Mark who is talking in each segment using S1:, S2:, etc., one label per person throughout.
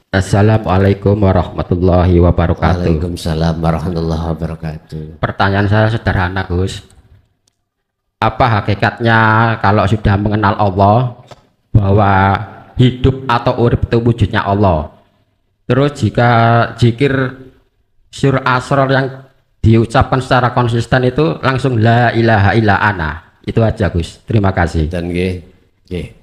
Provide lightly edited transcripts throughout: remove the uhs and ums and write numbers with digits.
S1: Assalamualaikum warahmatullahi wabarakatuh.
S2: Waalaikumsalam warahmatullahi wabarakatuh.
S1: Pertanyaan saya sederhana, Gus. Apa hakikatnya kalau sudah mengenal Allah bahwa hidup atau urip itu wujudnya Allah? Terus jika zikir sur asror yang diucapkan secara konsisten itu langsung la ilaha illa ana. Itu aja, Gus. Terima kasih.
S2: Dan nggih, nggih.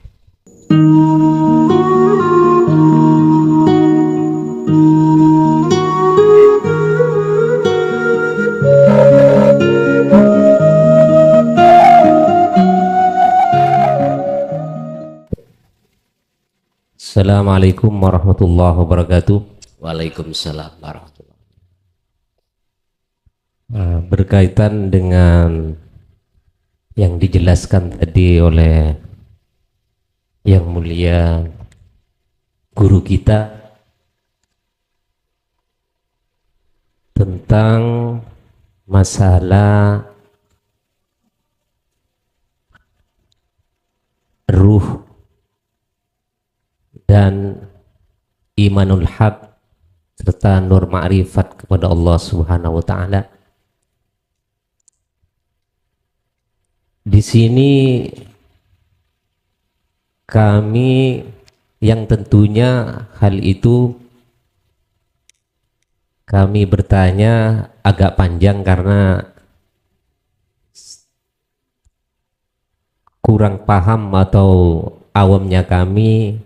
S3: Assalamualaikum warahmatullahi wabarakatuh.
S2: Waalaikumsalam warahmatullahi.
S3: Berkaitan dengan yang dijelaskan tadi oleh yang mulia guru kita tentang masalah ruh dan imanul haq serta nur ma'rifat kepada Allah Subhanahu wa taala. Di sini kami yang tentunya hal itu kami bertanya agak panjang karena kurang paham atau awamnya kami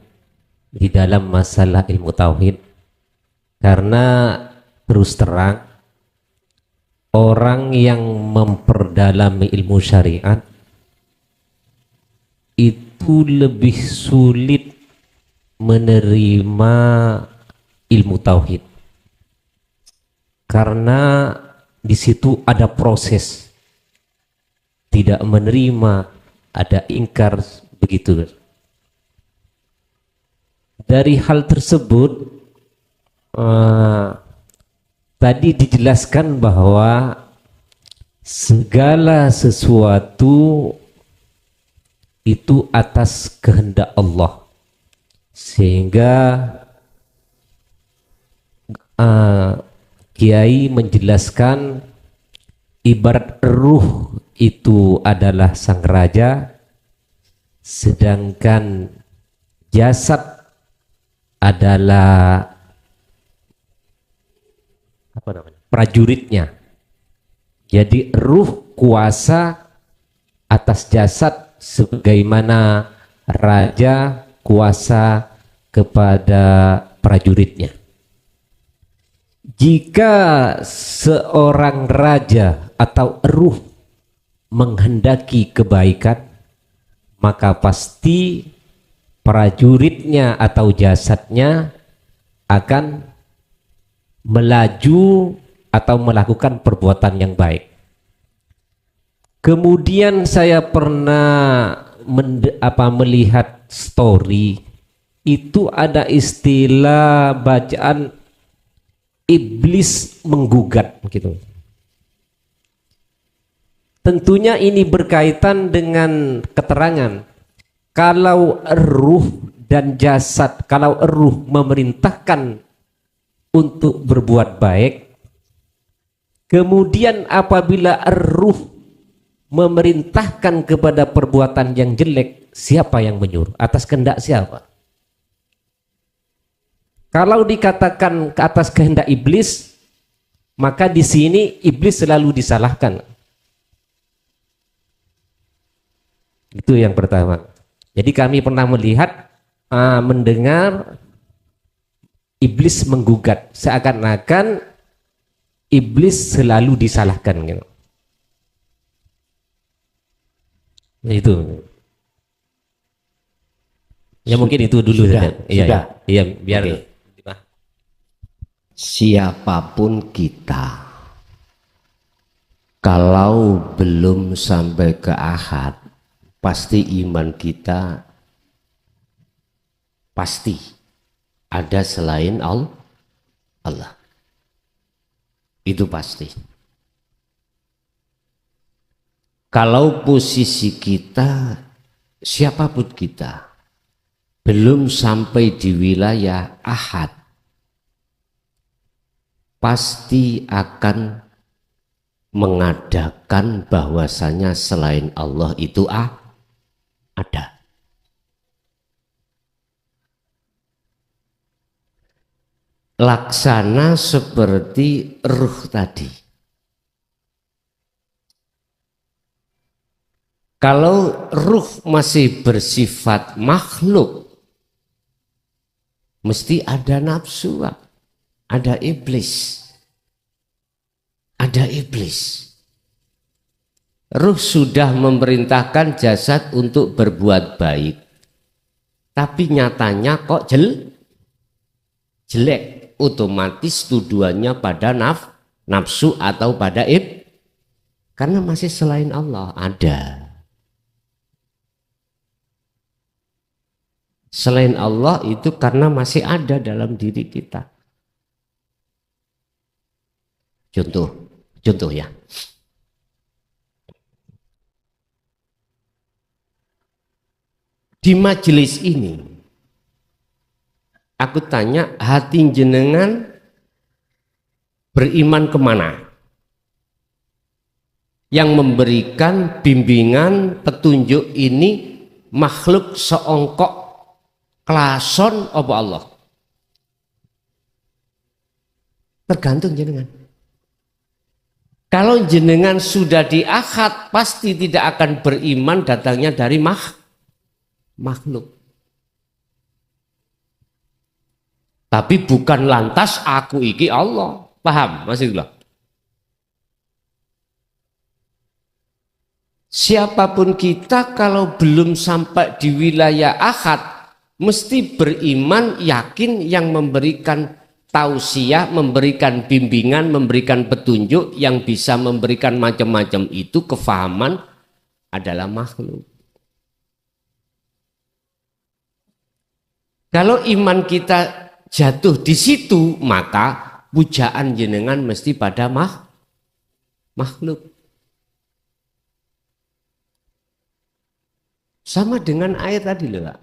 S3: di dalam masalah ilmu tauhid, karena terus terang orang yang memperdalami ilmu syariat itu lebih sulit menerima ilmu tauhid karena di situ ada proses, tidak menerima, ada ingkar, begitu. Dari hal tersebut tadi dijelaskan bahwa segala sesuatu itu atas kehendak Allah, sehingga Kiai menjelaskan ibarat ruh itu adalah sang raja, sedangkan jasad adalah prajuritnya. Jadi ruh kuasa atas jasad sebagaimana raja kuasa kepada prajuritnya. Jika seorang raja atau ruh menghendaki kebaikan, maka pasti prajuritnya atau jasadnya akan melaju atau melakukan perbuatan yang baik. Kemudian saya pernah melihat story, itu ada istilah bacaan iblis menggugat gitu. Tentunya ini berkaitan dengan keterangan kalau ruh dan jasad, kalau ruh memerintahkan untuk berbuat baik, kemudian apabila ruh memerintahkan kepada perbuatan yang jelek, siapa yang menyuruh? Atas kehendak siapa? Kalau dikatakan ke atas kehendak iblis, maka di sini iblis selalu disalahkan. Itu yang pertama. Jadi kami pernah melihat, mendengar iblis menggugat, seakan-akan iblis selalu disalahkan gitu. Itu. Ya mungkin itu dulu.
S2: Sudah.
S3: Iya, biar
S2: okay. Siapapun kita, kalau belum sampai ke ahad, pasti iman kita pasti ada selain Allah. Itu pasti. Kalau posisi kita, siapapun kita, belum sampai di wilayah ahad, pasti akan mengadakan bahwasanya selain Allah itu ada. Laksana seperti ruh tadi. Kalau ruh masih bersifat makhluk, mesti ada nafsu, ada iblis. Ada iblis. Ruh sudah memerintahkan jasad untuk berbuat baik. Tapi nyatanya kok jelek. Otomatis tuduhannya pada nafsu atau pada karena masih selain Allah ada. Selain Allah itu karena masih ada dalam diri kita. Contoh ya. Di majelis ini, aku tanya, hati jenengan beriman kemana? Yang memberikan bimbingan, petunjuk ini makhluk seongkok klason apa Allah? Tergantung jenengan. Kalau jenengan sudah di akad, pasti tidak akan beriman datangnya dari makhluk. Tapi bukan lantas aku iki Allah. Paham maksudnya? Siapapun kita kalau belum sampai di wilayah akad, mesti beriman yakin yang memberikan tausiah, memberikan bimbingan, memberikan petunjuk yang bisa memberikan macam-macam itu kefahaman adalah makhluk. Kalau iman kita jatuh di situ, maka pujaan jenengan mesti pada makhluk. Sama dengan air tadi loh, Pak.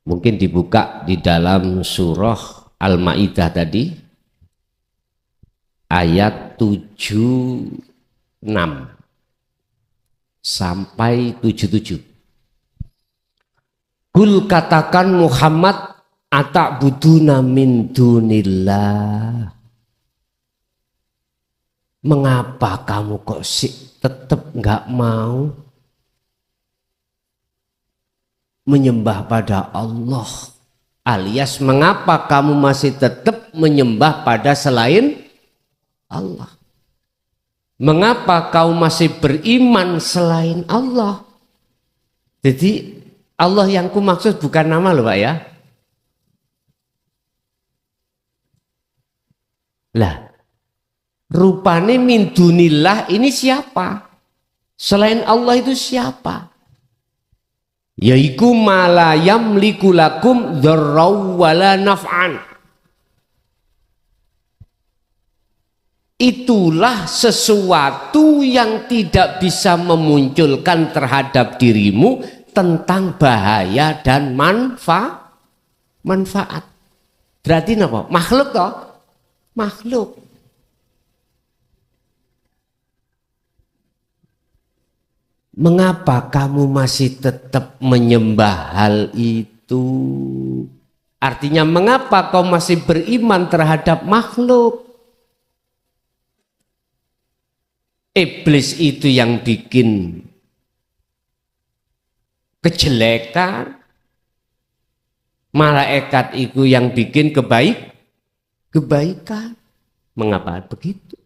S2: Mungkin dibuka di dalam surah Al-Maidah tadi ayat 76 sampai 77. Kul katakan Muhammad, ata'buduna min dunillah. Mengapa kamu kok tetap nggak mau menyembah pada Allah? Alias mengapa kamu masih tetap menyembah pada selain Allah? Mengapa kau masih beriman selain Allah? Jadi Allah yang ku maksud bukan nama loh Pak ya. Lah, rupane min dunillah ini siapa? Selain Allah itu siapa? Yaiku mala yamliku lakum dzarraw wala naf'an. Itulah sesuatu yang tidak bisa memunculkan terhadap dirimu tentang bahaya dan manfaat. Berarti apa? Makhluk toh? Makhluk. Mengapa kamu masih tetap menyembah hal itu? Artinya mengapa kau masih beriman terhadap makhluk? Iblis itu yang bikin kejelekan, malaikat itu yang bikin kebaikan. Mengapa begitu?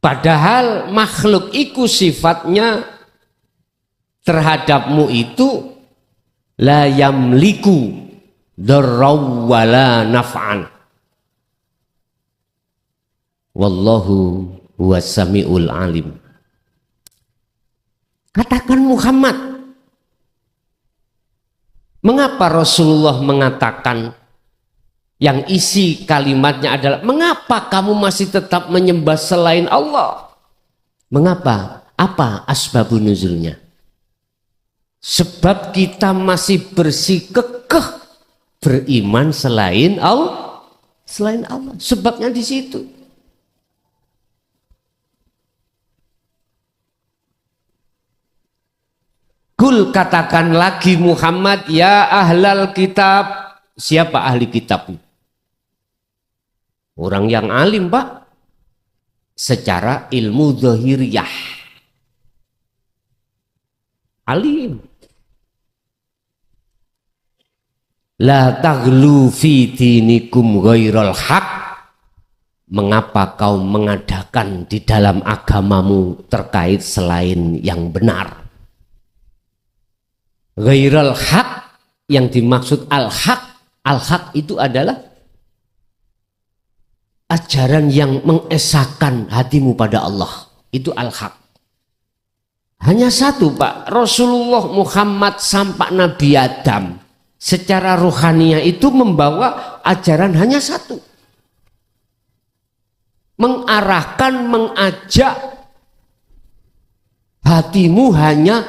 S2: Padahal makhluk itu sifatnya terhadapmu itu la yamliku dzarraw wala naf'an. Wallahu huwas samiul alim. Katakan Muhammad, mengapa Rasulullah mengatakan yang isi kalimatnya adalah mengapa kamu masih tetap menyembah selain Allah? Mengapa? Apa asbabun nuzulnya? Sebab kita masih bersikukuh beriman selain Allah. Selain Allah. Sebabnya di situ. Kul, katakan lagi Muhammad, ya ahlal kitab. Siapa ahli kitab? Orang yang alim, Pak. Secara ilmu zahiriyah. Alim. La taghlu fi dinikum ghairal haq. Mengapa kau mengadakan di dalam agamamu terkait selain yang benar? Ghairal haq, yang dimaksud al-haq. Al-haq itu adalah ajaran yang mengesahkan hatimu pada Allah. Itu al-haq. Hanya satu, Pak. Rasulullah Muhammad sampai Nabi Adam secara rohaniah itu membawa ajaran hanya satu. Mengarahkan, mengajak hatimu hanya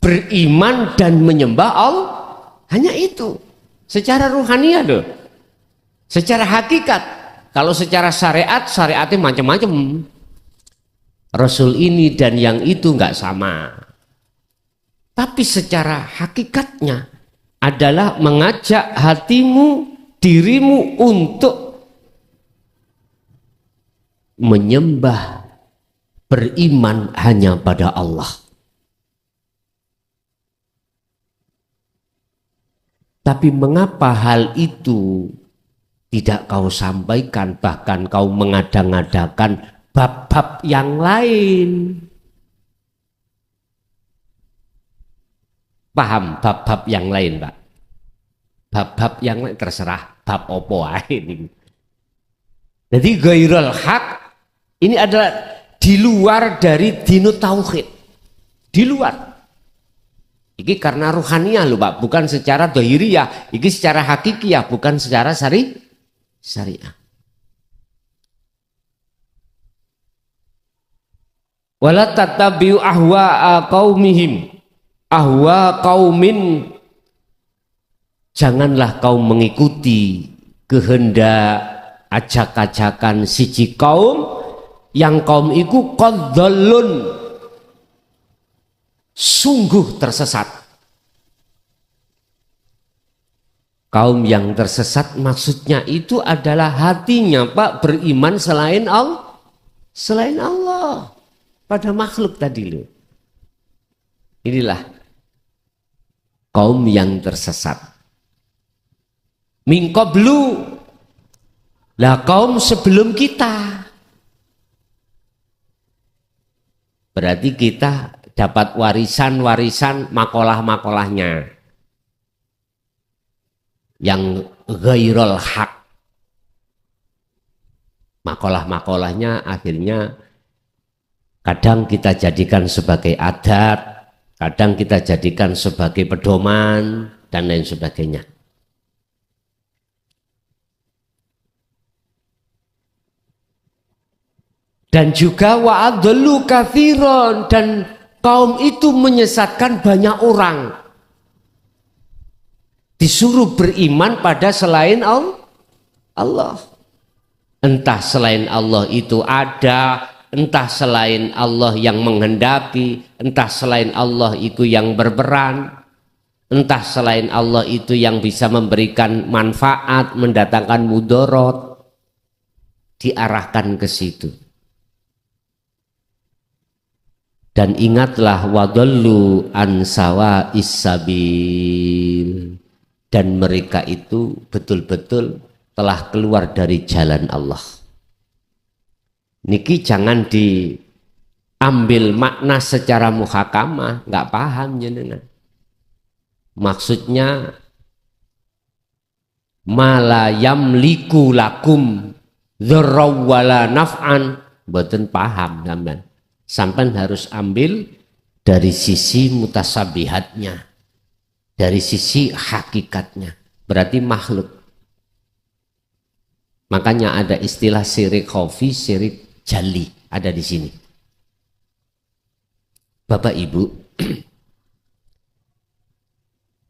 S2: beriman dan menyembah Allah. Hanya itu. Secara rohaniah loh. Secara hakikat. Kalau secara syariat, syariatnya macam-macam. Rasul ini dan yang itu nggak sama. Tapi secara hakikatnya adalah mengajak hatimu, dirimu untuk menyembah, beriman hanya pada Allah. Tapi mengapa hal itu tidak kau sampaikan, bahkan kau mengadang-adakan bab-bab yang lain? Paham bab-bab yang lain, Pak? Bab-bab yang lain terserah bab opo ini. Jadi ghairul haq ini adalah di luar dari dinu tauhid. Di luar. Ini karena ruhaniah loh, Pak, bukan secara dhahiriyah. Ini secara hakikiyah, bukan secara syariah. Wala tattabi'u ahwa'a qaumihim. Ahwa qaumin, janganlah kau mengikuti kehendak ajak-ajakan siji kaum yang kaum iku qadzallun, sungguh tersesat. Kaum yang tersesat maksudnya itu adalah hatinya, Pak, beriman selain Allah. Selain Allah. Pada makhluk tadi loh. Inilah kaum yang tersesat. Min qablu, lah kaum sebelum kita. Berarti kita dapat warisan-warisan makalah-makalahnya yang ghairul haq. Makalah-makalahnya akhirnya kadang kita jadikan sebagai adat, kadang kita jadikan sebagai pedoman, dan lain sebagainya. Dan juga wa'adlu kathiron, dan kaum itu menyesatkan banyak orang. Disuruh beriman pada selain Allah. Entah selain Allah itu ada, entah selain Allah yang menghendaki, entah selain Allah itu yang berperan, entah selain Allah itu yang bisa memberikan manfaat, mendatangkan mudorot, diarahkan ke situ. Dan ingatlah wadallu an sawa'is sabil, dan mereka itu betul-betul telah keluar dari jalan Allah. Niki jangan diambil makna secara muhakamah, nggak paham jenengan. Maksudnya mala yamliku lakum dzarra wala naf'an, mboten paham sampean. Sampean harus ambil dari sisi mutasabihatnya, dari sisi hakikatnya. Berarti makhluk. Makanya ada istilah syirik khafi, syirik jali, ada di sini. Bapak Ibu,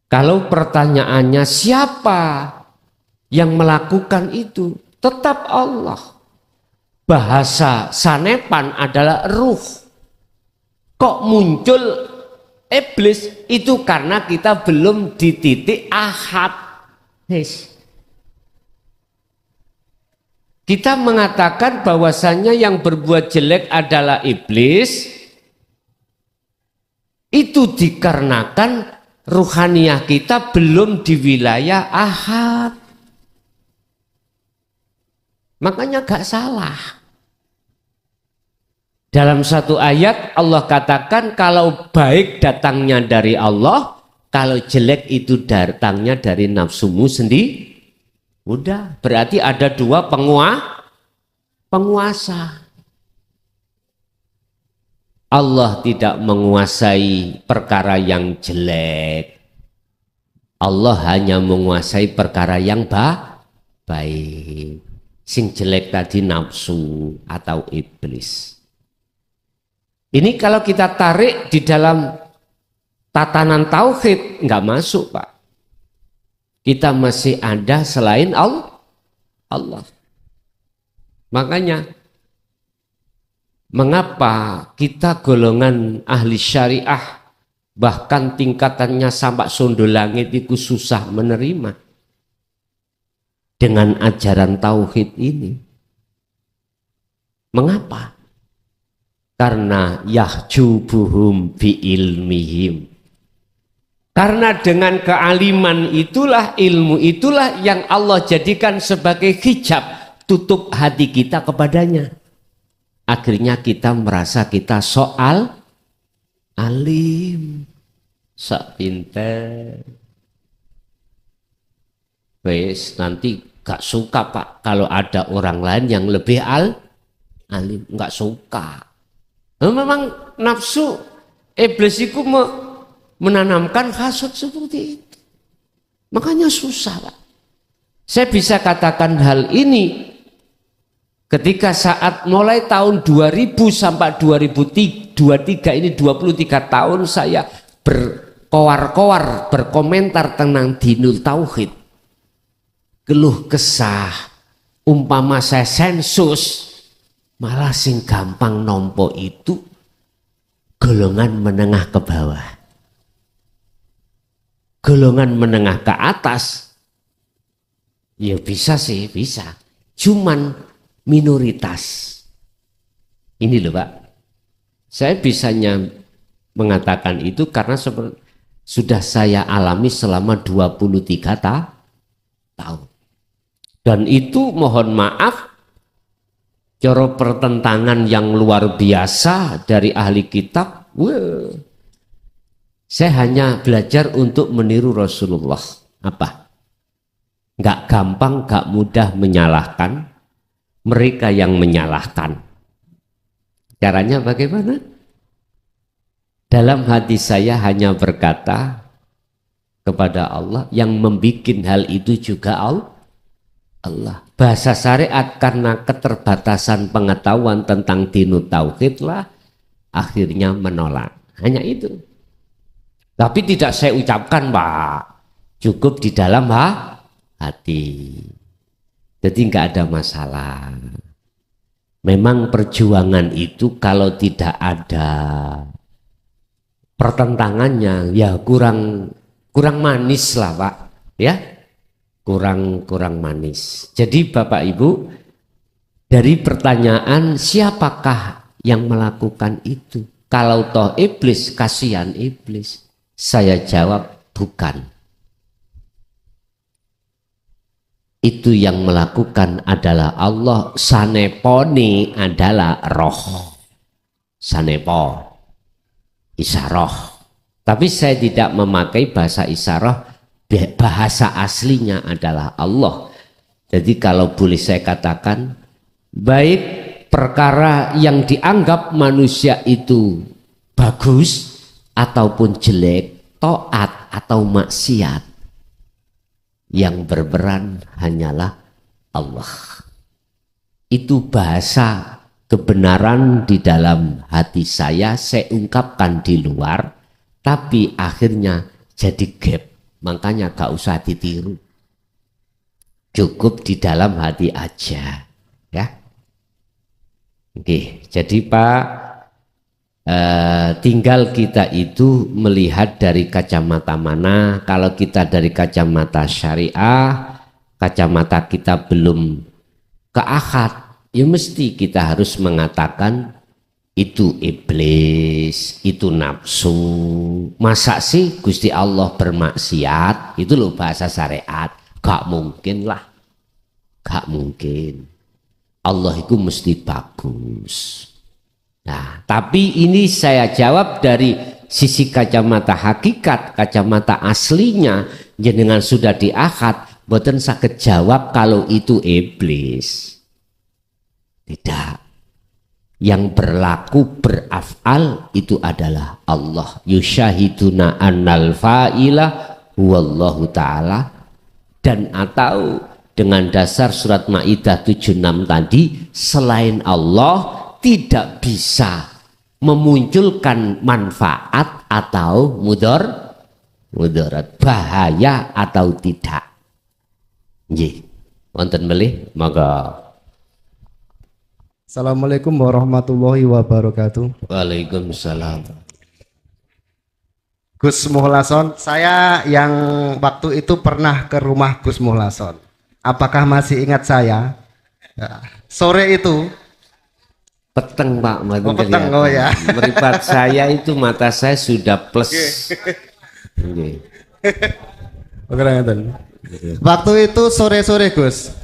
S2: Kalau pertanyaannya siapa yang melakukan itu, tetap Allah. Bahasa sanepan adalah ruh. Kok muncul iblis? Itu karena kita belum di titik ahad. Kita mengatakan bahwasannya yang berbuat jelek adalah iblis. Itu dikarenakan ruhaniyah kita belum di wilayah ahad. Makanya gak salah. Dalam satu ayat Allah katakan kalau baik datangnya dari Allah, kalau jelek itu datangnya dari nafsumu sendiri. Udah, berarti ada dua penguasa. Allah tidak menguasai perkara yang jelek. Allah hanya menguasai perkara yang baik. Sing jelek tadi nafsu atau iblis. Ini kalau kita tarik di dalam tatanan tauhid nggak masuk, Pak. Kita masih ada selain Allah. Makanya mengapa kita golongan ahli syariah bahkan tingkatannya sampai sondol langit itu susah menerima dengan ajaran tauhid ini? Mengapa? Karena yahjubuhum bi ilmihim. Karena dengan kealiman itulah, ilmu itulah yang Allah jadikan sebagai hijab, tutup hati kita kepadanya. Akhirnya kita merasa kita soal alim, sok pinter. Wes nanti gak suka, Pak, kalau ada orang lain yang lebih alim, gak suka. Memang nafsu iblis itu menanamkan hasad seperti itu. Makanya susah, Pak. Saya bisa katakan hal ini ketika saat mulai tahun 2000 sampai 2023 ini 23 tahun saya berkoar-koar, berkomentar tentang dinul tauhid. Keluh kesah, umpama saya sensus, malah sing gampang nompo itu golongan menengah ke bawah. Golongan menengah ke atas, ya bisa sih, bisa. Cuman minoritas. Ini loh, Pak. Saya bisanya mengatakan itu karena sudah saya alami selama 23 tahun. Dan itu mohon maaf, cara pertentangan yang luar biasa dari ahli kitab. Saya hanya belajar untuk meniru Rasulullah. Apa? Gak gampang, gak mudah menyalahkan mereka yang menyalahkan. Caranya bagaimana? Dalam hati saya hanya berkata kepada Allah, yang membuat hal itu juga Allah. Bahasa syariat karena keterbatasan pengetahuan tentang dinut tauhid lah akhirnya menolak. Hanya itu. Tapi tidak saya ucapkan, Pak. Cukup di dalam hati. Jadi nggak ada masalah. Memang perjuangan itu kalau tidak ada pertentangannya ya kurang manis lah, Pak. Ya. Kurang manis. Jadi Bapak Ibu, dari pertanyaan siapakah yang melakukan itu? Kalau toh iblis, kasihan iblis. Saya jawab bukan. Itu yang melakukan adalah Allah. Saneponi adalah roh. Sanepo, isyarah. Tapi saya tidak memakai bahasa isyarah. Bahasa aslinya adalah Allah. Jadi kalau boleh saya katakan, baik perkara yang dianggap manusia itu bagus ataupun jelek, taat atau maksiat, yang berperan hanyalah Allah. Itu bahasa kebenaran di dalam hati saya ungkapkan di luar, tapi akhirnya jadi gap. Makanya gak usah ditiru. Cukup di dalam hati aja. Ya. Oke, jadi Pak, tinggal kita itu melihat dari kacamata mana. Kalau kita dari kacamata syariah, kacamata kita belum ke akad, ya mesti kita harus mengatakan itu iblis, itu nafsu. Masa sih Gusti Allah bermaksiat? Itu loh bahasa syariat. Gak mungkin lah, gak mungkin. Allah itu mesti bagus. Nah, tapi ini saya jawab dari sisi kacamata hakikat, kacamata aslinya. Jenengan sudah di akad, mboten saged jawab kalau itu iblis. Tidak. Yang berlaku beraf'al itu adalah Allah. Yusyahiduna annal fa'ila wallahu ta'ala. Dan atau dengan dasar surat Maidah 76 tadi, selain Allah tidak bisa memunculkan manfaat atau mudarat, bahaya atau tidak. Nggih. Wonten melih monggo.
S4: Assalamualaikum warahmatullahi wabarakatuh.
S2: Waalaikumsalam.
S4: Gus Muhlason, saya yang waktu itu pernah ke rumah Gus Muhlason. Apakah masih ingat saya? Ya. Sore itu
S2: Peteng Pak,
S4: oh, peteng oh ya.
S2: Meripat saya itu mata saya sudah plus. Okay.
S4: Waktu itu sore-sore Gus,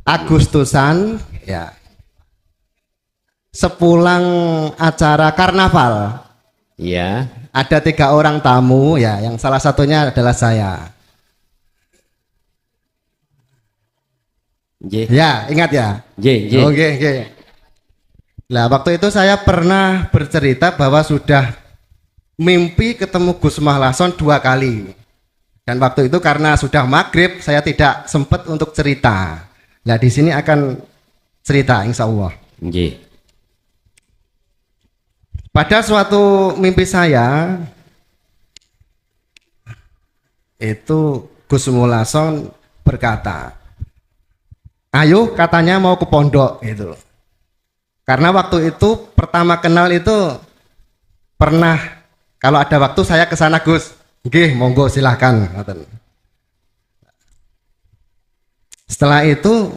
S4: Agustusan, ya. Sepulang acara karnaval,
S2: Ya.
S4: ada 3 orang tamu, ya, yang salah satunya adalah saya.
S2: J.
S4: Ya, ingat ya.
S2: J.
S4: Oke, oke. Nah, waktu itu saya pernah bercerita bahwa sudah mimpi ketemu Gus Muhlason 2 kali. Dan waktu itu karena sudah maghrib, saya tidak sempat untuk cerita. Nah, di sini akan cerita, insya Allah.
S2: J.
S4: Pada suatu mimpi saya, itu Gus Muhlason berkata, ayo katanya mau ke pondok gitu. Karena waktu itu pertama kenal itu pernah, kalau ada waktu saya ke sana Gus. Nggih, monggo silahkan. Setelah itu,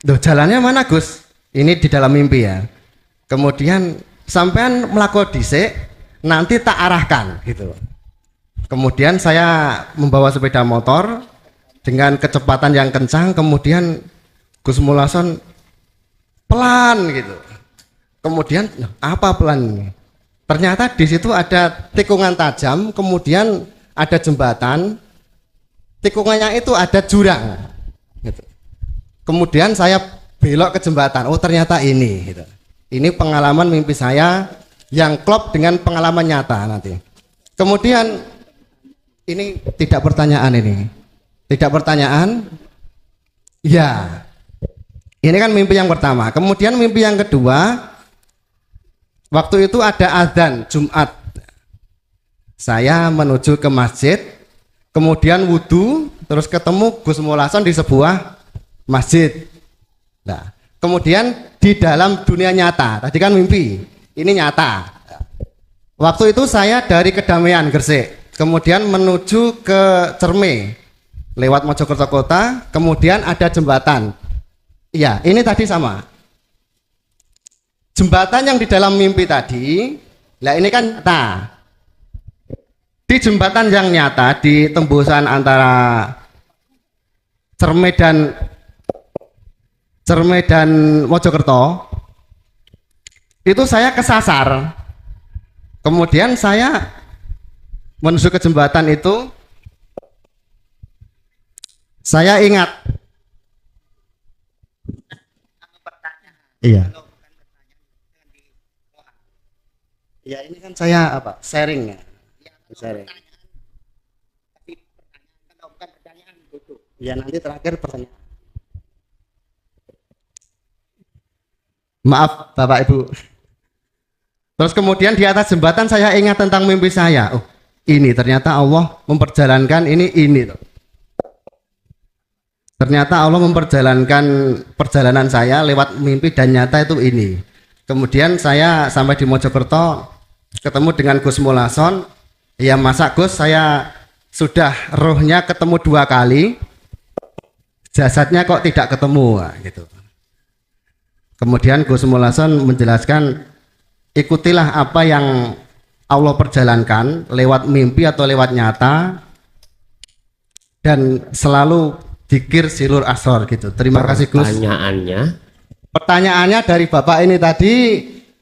S4: loh jalannya mana Gus? Ini di dalam mimpi ya. Kemudian sampean melakukan dhisik, nanti tak arahkan gitu. Kemudian saya membawa sepeda motor dengan kecepatan yang kencang, kemudian Gus Muhlason pelan gitu. Kemudian apa pelan ini? Ternyata di situ ada tikungan tajam, kemudian ada jembatan, tikungannya itu ada jurang. Gitu. Kemudian saya belok ke jembatan. Oh ternyata ini. Gitu. Ini pengalaman mimpi saya yang klop dengan pengalaman nyata nanti. Kemudian ini tidak pertanyaan ini. Tidak pertanyaan. Ya. Ini kan mimpi yang pertama. Kemudian mimpi yang kedua, waktu itu ada azan Jumat. Saya menuju ke masjid, kemudian wudhu, terus ketemu Gus Muhlason di sebuah masjid. Nah, kemudian di dalam dunia nyata, tadi kan mimpi, ini nyata. Waktu itu saya dari Kedamaian Gresik, kemudian menuju ke Cerme, lewat Mojokerto Kota, kemudian ada jembatan. Iya, ini tadi sama. Jembatan yang di dalam mimpi tadi, nah ini kan nyata. Di jembatan yang nyata, di tembusan antara Cerme dan Mojokerto, itu saya kesasar. Kemudian saya menuju ke jembatan itu, saya ingat. Iya. Ya ini kan saya apa? Sharing ya. Sharing. Ya nanti terakhir pertanyaan. Maaf Bapak Ibu. Terus kemudian di atas jembatan saya ingat tentang mimpi saya. Oh, ini, ternyata Allah memperjalankan ini tuh. Ternyata Allah memperjalankan perjalanan saya lewat mimpi dan nyata itu ini. Kemudian saya sampai di Mojokerto ketemu dengan Gus Mulason. Ya masa Gus, saya sudah rohnya ketemu 2 kali, jasadnya kok tidak ketemu gitu. Kemudian Gus Mulason menjelaskan, ikutilah apa yang Allah perjalankan lewat mimpi atau lewat nyata, dan selalu dzikir silur asor gitu. Terima kasih Gus. Pertanyaannya dari Bapak ini tadi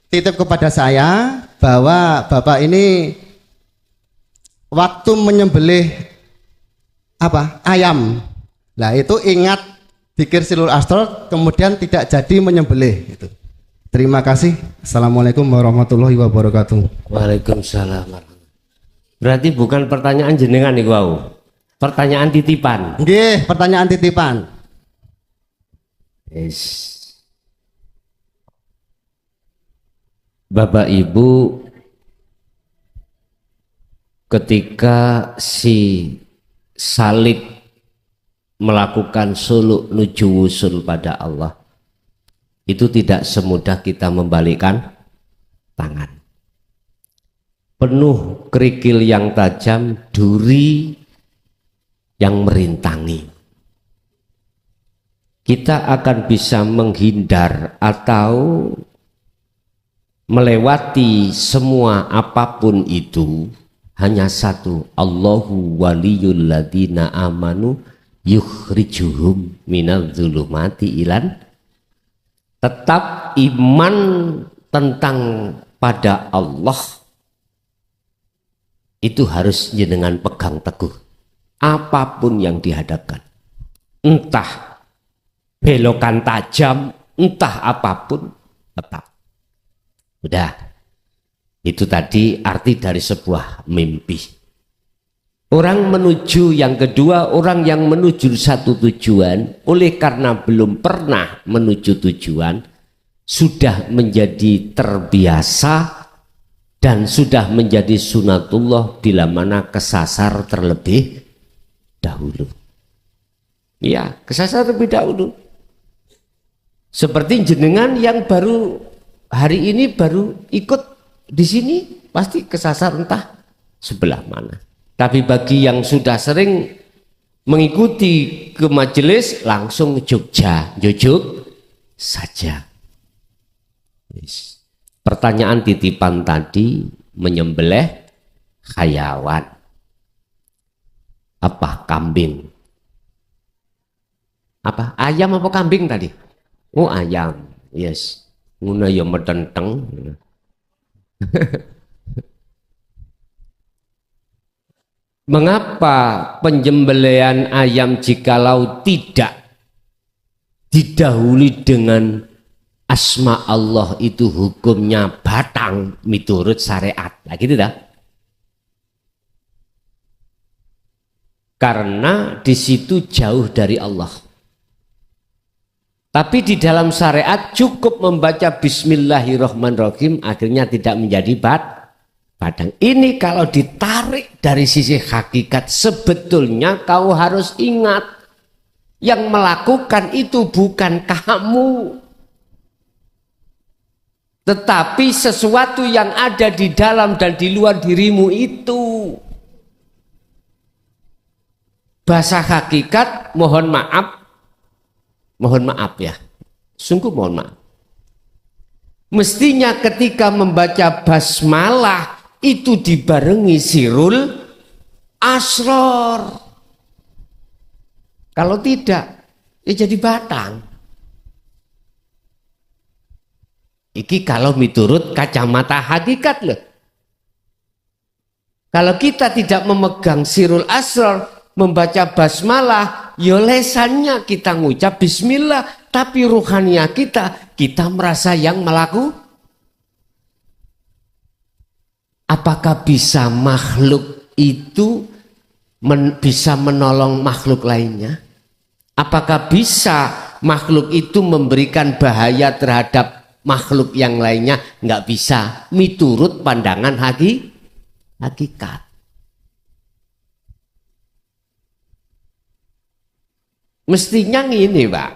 S4: titip kepada saya bahwa Bapak ini waktu menyembelih ayam. Nah, itu ingat dzikir silur asor kemudian tidak jadi menyembelih gitu. Terima kasih. Assalamualaikum warahmatullahi wabarakatuh.
S2: Waalaikumsalam. Berarti bukan pertanyaan jenengan nih wau. Pertanyaan titipan.
S4: Nggih, pertanyaan titipan.
S2: Yes. Bapak Ibu, ketika si salib melakukan suluk nuju wusul pada Allah, itu tidak semudah kita membalikkan tangan. Penuh kerikil yang tajam, duri yang merintangi. Kita akan bisa menghindar atau melewati semua apapun itu hanya satu, Allahu waliyul ladina amanu yukhrijuhum minadh-dhulumati ilan. Tetap iman tentang pada Allah itu harus jenengan pegang teguh. Apapun yang dihadapkan, entah belokan tajam, entah apapun, tetap. Udah, itu tadi arti dari sebuah mimpi. Orang menuju yang kedua, orang yang menuju satu tujuan, oleh karena belum pernah menuju tujuan, sudah menjadi terbiasa dan sudah menjadi sunatullah bila mana kesasar terlebih dahulu. Ya, kesasar terlebih dahulu. Seperti jenengan yang baru hari ini baru ikut di sini, pasti kesasar entah sebelah mana. Tapi bagi yang sudah sering mengikuti ke majelis, langsung Jogja, jujuk saja. Yes. Pertanyaan titipan tadi menyembelih hayawan. Apa kambing? Apa ayam apa kambing tadi? Oh ayam, yes. Nguna ya metenteng. Mengapa penyembelihan ayam jikalau tidak didahului dengan asma Allah itu hukumnya batang miturut syariat? Nah gitu dah. Karena di situ jauh dari Allah. Tapi di dalam syariat cukup membaca Bismillahirrahmanirrahim, akhirnya tidak menjadi badang. Ini kalau ditarik dari sisi hakikat, sebetulnya kau harus ingat, yang melakukan itu bukan kamu, tetapi sesuatu yang ada di dalam dan di luar dirimu itu. Bahasa hakikat, mohon maaf ya, sungguh mohon maaf. Mestinya ketika membaca basmalah itu dibarengi sirul asror. Kalau tidak, ya jadi batang. Iki kalau miturut kacamata hakikat loh. Kalau kita tidak memegang sirul asror, membaca basmalah, ya lesannya kita ngucap bismillah, tapi ruhania kita merasa yang melaku. Apakah bisa makhluk itu bisa menolong makhluk lainnya? Apakah bisa makhluk itu memberikan bahaya terhadap makhluk yang lainnya? Nggak bisa, miturut pandangan hakikat. Mestinya ngini, Pak.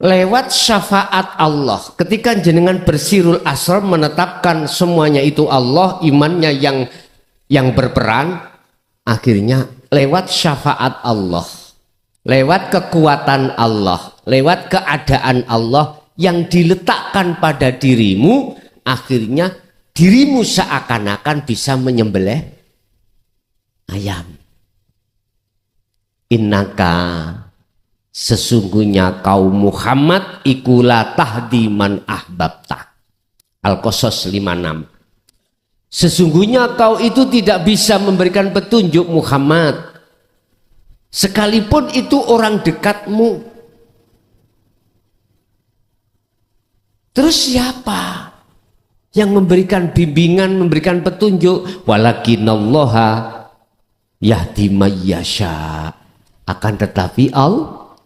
S2: Lewat syafaat Allah, ketika jenengan bersirul asrar menetapkan semuanya itu Allah, imannya yang berperan, akhirnya lewat syafaat Allah, lewat kekuatan Allah, lewat keadaan Allah yang diletakkan pada dirimu, akhirnya dirimu seakan-akan bisa menyembelih ayam. Innaka, sesungguhnya kau Muhammad ikulah tahdi man ahbabta. Al-Qasas 56. Sesungguhnya kau itu tidak bisa memberikan petunjuk Muhammad, sekalipun itu orang dekatmu. Terus siapa yang memberikan bimbingan, memberikan petunjuk? Walakinallaha yahdi mayyasha. Akan tetapi Allah.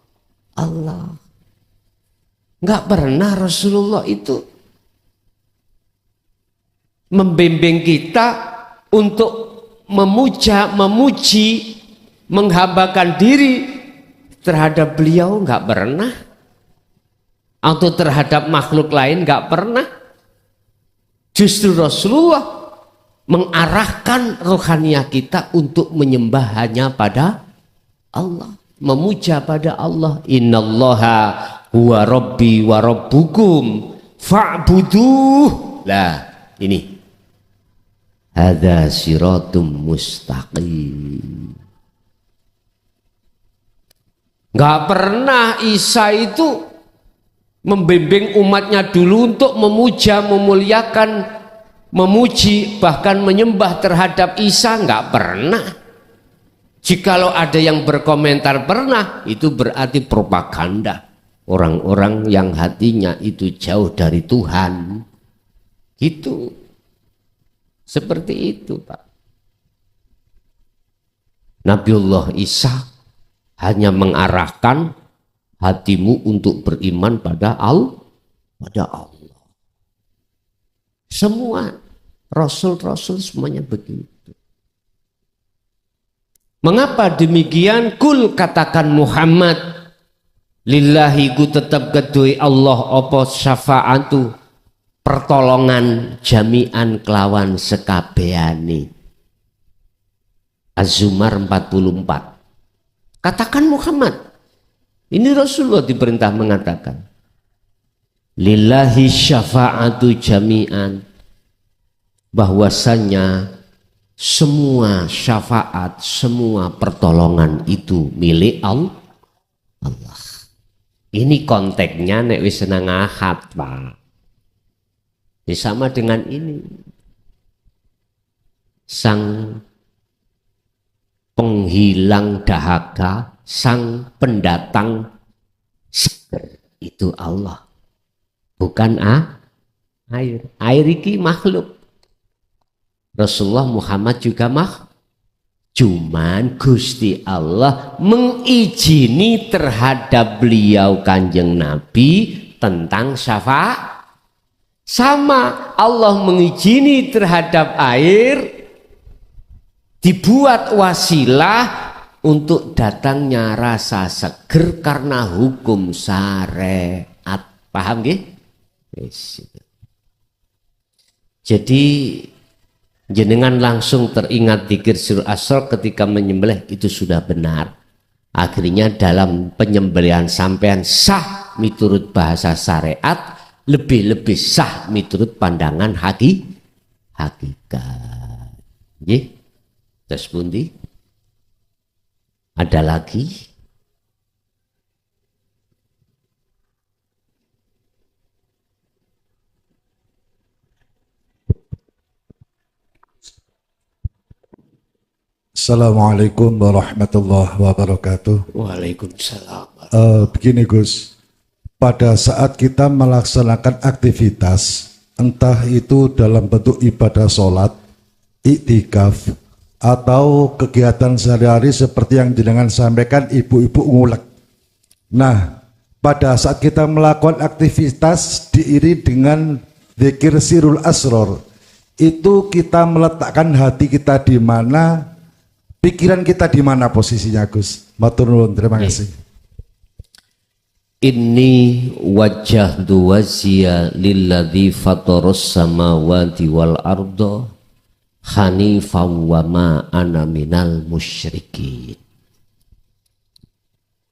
S2: Enggak pernah Rasulullah itu membimbing kita untuk memuja, memuji, menghambakan diri terhadap beliau, enggak pernah. Atau terhadap makhluk lain enggak pernah. Justru Rasulullah mengarahkan rohaniah kita untuk menyembah hanya pada Allah, memuja pada Allah. Innallaha huwa rabbi wa rabbukum fa'buduh. Lah, ini hadza siratum mustaqim. Enggak pernah Isa itu membimbing umatnya dulu untuk memuja, memuliakan, memuji, bahkan menyembah terhadap Isa, enggak pernah. Jikalau ada yang berkomentar pernah, itu berarti propaganda orang-orang yang hatinya itu jauh dari Tuhan. Gitu. Seperti itu, Pak. Nabiullah Isa hanya mengarahkan hatimu untuk beriman pada Allah. Semua rasul-rasul semuanya begitu. Mengapa demikian? Kul, katakan Muhammad, lillahi ku tetap kedui Allah apa syafa'atu, pertolongan jami'an kelawan sekabehane. Az-Zumar 44. Katakan Muhammad. Ini Rasulullah diperintah mengatakan, lillahi syafa'atu jami'an, bahwasanya semua syafaat, semua pertolongan itu milik Allah. Ini konteksnya nek wis senang ahad, Pak. Ini sama dengan ini. Sang penghilang dahaga, sang pendatang seger, itu Allah. Bukan air. Air iki makhluk. Rasulullah Muhammad juga cuman Gusti Allah mengizini terhadap beliau Kanjeng Nabi tentang syafaat. Sama Allah mengizini terhadap air dibuat wasilah untuk datangnya rasa seger karena hukum syariat. Paham nggih? Jadi jenengan langsung teringat dzikir sirul asrar ketika menyembelih itu sudah benar. Akhirnya dalam penyembelihan sampean sah miturut bahasa syariat, lebih-lebih sah miturut pandangan hakikat. Nggih. Terus pundi? Ada lagi?
S5: Assalamualaikum warahmatullahi wabarakatuh.
S2: Waalaikumsalam.
S5: Begini Gus, pada saat kita melaksanakan aktivitas, entah itu dalam bentuk ibadah sholat, iktikaf, atau kegiatan sehari-hari seperti yang jenengan sampaikan ibu-ibu ngulek. Nah, pada saat kita melakukan aktivitas diiringi dengan dzikir sirul asrar, itu kita meletakkan hati kita di mana pikiran kita di mana posisinya Gus? Matur nuwun, terima kasih.
S2: Inni wajjahtu wajhiya lilladzi fataras samawati wal arda hanifan wa ma ana minal musyrikin.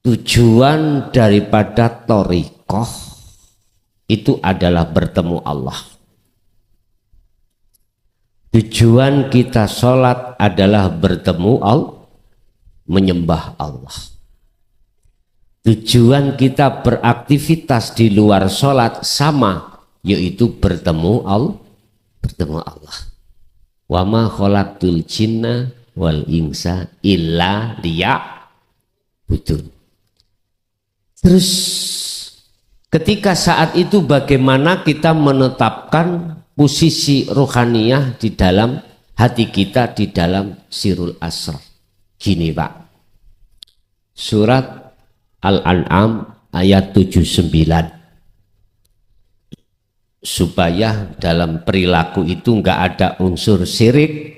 S2: Tujuan daripada thariqah itu adalah bertemu Allah. Tujuan kita sholat adalah bertemu Allah, menyembah Allah. Tujuan kita beraktivitas di luar sholat sama, yaitu bertemu Allah. Wa ma khalaqtul jinna wal insa illa liya'budun. Terus ketika saat itu bagaimana kita menetapkan posisi rohaniyah di dalam hati kita di dalam Sirul Asr? Gini Pak, surat Al-An'am ayat 79, supaya dalam perilaku itu enggak ada unsur syirik,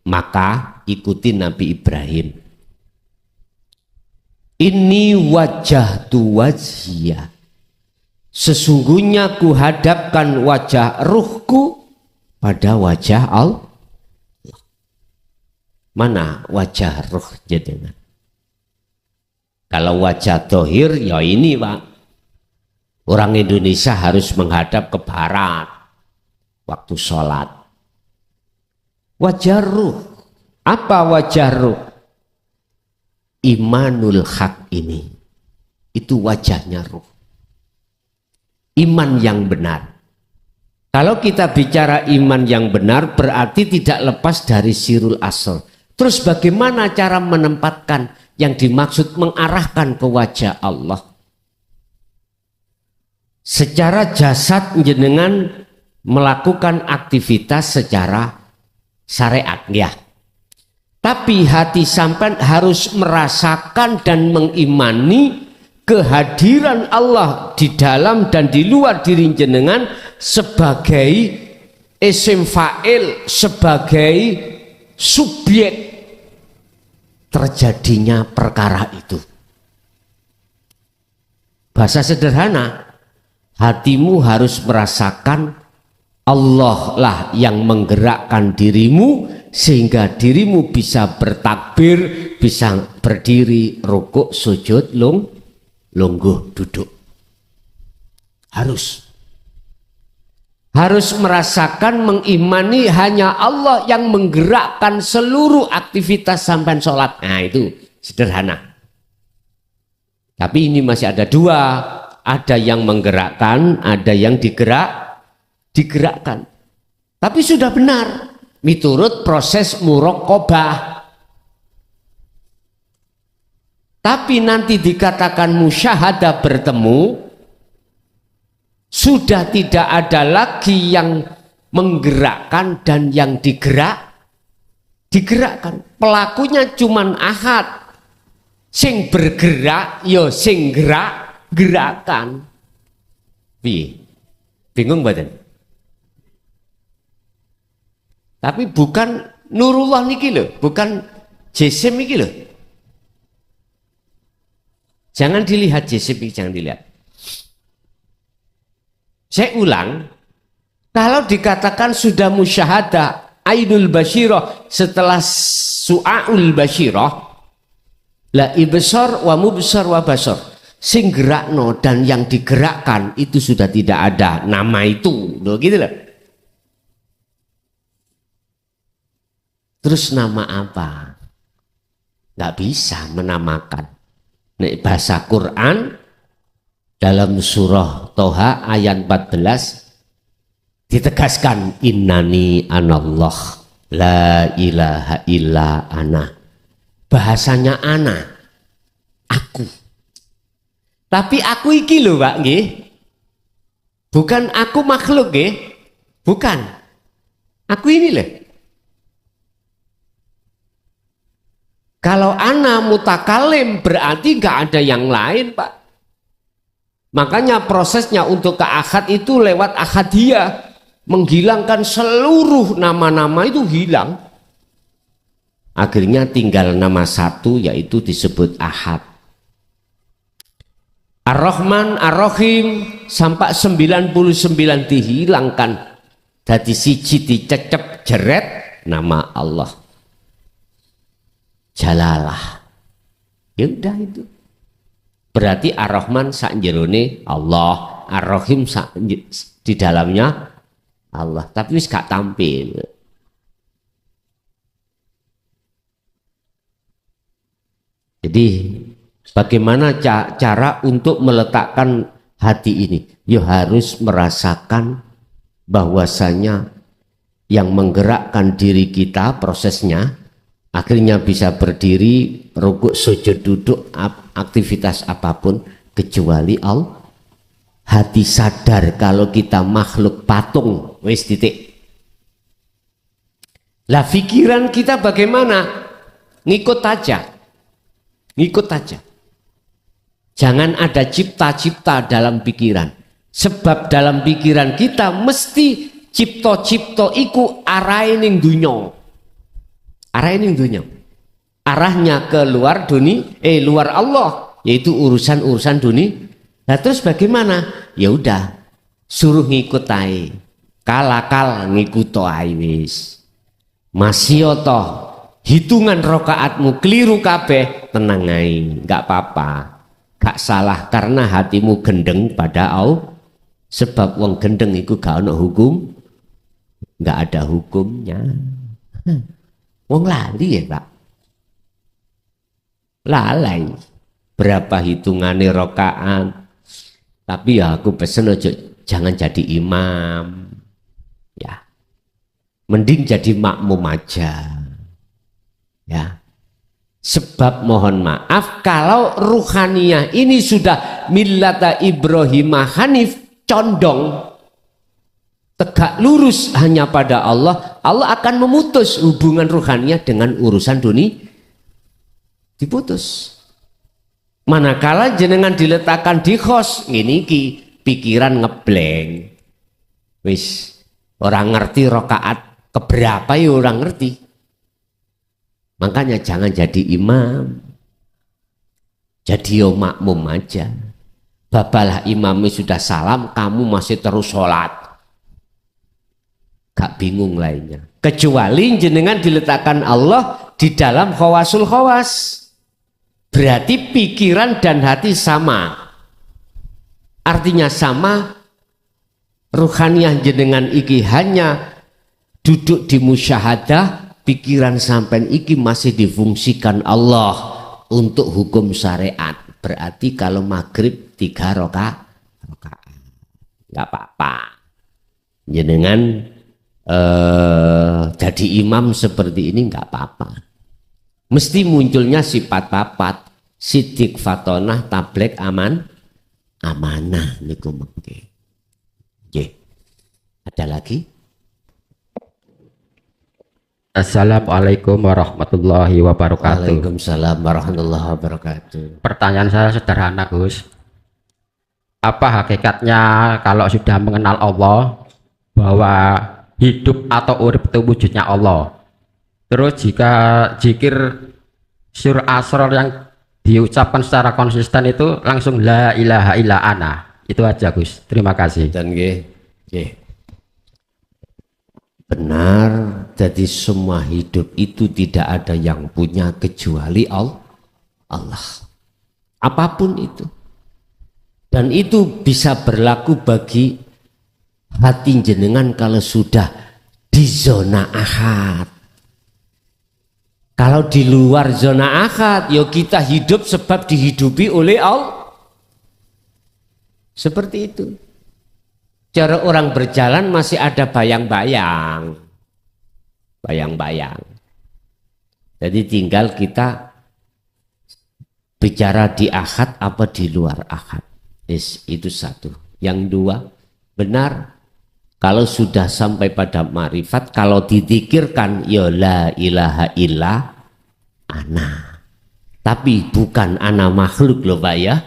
S2: maka ikuti Nabi Ibrahim. Inni wajjahtu wajhiya, sesungguhnya ku hadapkan wajah ruhku pada wajah Allah. Mana wajah ruh jenengan? Kalau wajah dohir ya ini Pak, orang Indonesia harus menghadap ke barat waktu sholat. Wajah ruh, apa wajah ruh? Imanul haq ini, itu wajahnya ruh. Iman yang benar. Kalau kita bicara iman yang benar berarti tidak lepas dari Sirul Asr. Terus bagaimana cara menempatkan yang dimaksud mengarahkan ke wajah Allah? Secara jasad jenengan melakukan aktivitas secara syariat ya. Tapi hati sampean harus merasakan dan mengimani kehadiran Allah di dalam dan di luar diri jenengan sebagai isim fa'il, sebagai subjek terjadinya perkara itu. Bahasa sederhana, hatimu harus merasakan Allah lah yang menggerakkan dirimu sehingga dirimu bisa bertakbir, bisa berdiri, rukuk, sujud, lungguh, duduk. Harus merasakan, mengimani hanya Allah yang menggerakkan seluruh aktivitas sampai sholat. Nah itu sederhana. Tapi ini masih ada dua. Ada yang menggerakkan, ada yang digerakkan. Tapi sudah benar. Miturut proses muraqabah. Tapi nanti dikatakan musyahadah bertemu, sudah tidak ada lagi yang menggerakkan dan yang digerakkan. Pelakunya cuman ahad. Sing bergerak, yo sing gerakan. Bingung badan? Tapi bukan Nurullah niki loh, bukan jisim niki loh. Jangan dilihat jisim ini, jangan dilihat. Saya ulang, kalau dikatakan sudah musyahadah ainul basyirah setelah su'aul basyirah, la ibsar wa mubsar wa basar, sing gerakno dan yang digerakkan itu sudah tidak ada nama itu, loh gitu loh. Terus nama apa? Nggak bisa menamakan. Nek bahasa Quran dalam surah Toha ayat 14 ditegaskan innani anallah la ilaha illa ana. Bahasanya ana, aku. Tapi aku iki lho Pak nggih. Bukan aku makhluk nggih. Bukan. Aku ini loh. Kalau ana mutakalim berarti nggak ada yang lain Pak. Makanya prosesnya untuk ke akad itu lewat akadiyah, menghilangkan seluruh nama-nama itu hilang. Akhirnya tinggal nama satu, yaitu disebut Ahad. Ar-Rahman, Ar-Rahim sampai 99 dihilangkan. Dadi siji dicecep jeret nama Allah. Jalalah. Ya udah itu. Berarti Ar-Rahman sak jerone Allah, Ar-Rahim di dalamnya Allah. Tapi wis gak tampil. Jadi bagaimana cara untuk meletakkan hati ini? Ya harus merasakan bahwasanya yang menggerakkan diri kita prosesnya akhirnya bisa berdiri, rukuk, sujud, duduk, aktivitas apapun kecuali Allah. Hati sadar kalau kita makhluk patung, wis titik. Lah pikiran kita bagaimana? Ngikut aja. Ngikut aja. Jangan ada cipta-cipta dalam pikiran. Sebab dalam pikiran kita mesti cipta-cipta iku arahe ning dunya. Arahe ning dunya. Arahnya ke luar dunia, luar Allah, yaitu urusan-urusan dunia. Nah terus bagaimana? Ya udah, suruh ngikut ae. Kalakal ngikut ae wis. Masih toh hitungan rokaatmu keliru kabeh, tenang ae, enggak apa-apa. Gak salah karena hatimu gendeng pada Allah. Sebab wong gendeng itu gak ada hukum, gak ada hukumnya. Wong lali ya Pak, lalai. Berapa hitungannya rokaat? Tapi ya aku pesen aja jangan jadi imam, ya. Mending jadi makmum aja, ya. Sebab mohon maaf kalau ruhaniyah ini sudah millata Ibrahim Hanif, condong tegak lurus hanya pada Allah, Allah akan memutus hubungan ruhaniyah dengan urusan dunia, diputus. Manakala jenengan diletakkan di khos ini ki pikiran ngebleng, wis orang ngerti rokaat keberapa ya orang ngerti. Makanya jangan jadi imam, jadi makmum aja. Babalah imamnya sudah salam, kamu masih terus sholat. Gak bingung lainnya. Kecuali jenengan diletakkan Allah di dalam khawasul khawas. Berarti pikiran dan hati sama. Artinya sama, ruhaniyah jenengan iki hanya duduk di musyahadah, pikiran sampean iki masih difungsikan Allah untuk hukum syariat. Berarti kalau maghrib 3 rakaat, nggak apa-apa. Jenengan jadi imam seperti ini nggak apa-apa. Mesti munculnya sifat papat, sidik, fatonah, tablek, amanah niku mengke. Ada lagi?
S1: Assalamualaikum warahmatullahi wabarakatuh.
S2: Waalaikumsalam warahmatullahi wabarakatuh.
S1: Pertanyaan saya sederhana Gus. Apa hakikatnya kalau sudah mengenal Allah bahwa hidup atau urip itu wujudnya Allah? Terus jika zikir sur asror yang diucapkan secara konsisten itu langsung la ilaha illa ana. Itu aja Gus. Terima kasih.
S2: Dan benar, jadi semua hidup itu tidak ada yang punya kecuali Allah. Apapun itu. Dan itu bisa berlaku bagi hati jenengan kalau sudah di zona ahad. Kalau di luar zona ahad, ya kita hidup sebab dihidupi oleh Allah. Seperti itu. Cara orang berjalan masih ada bayang-bayang. Bayang-bayang. Jadi tinggal kita bicara di ahad apa di luar ahad. Itu satu. Yang dua, benar. Kalau sudah sampai pada ma'rifat, kalau dizikirkan ya la ilaha illa ana. Tapi bukan ana makhluk loh Pak ya.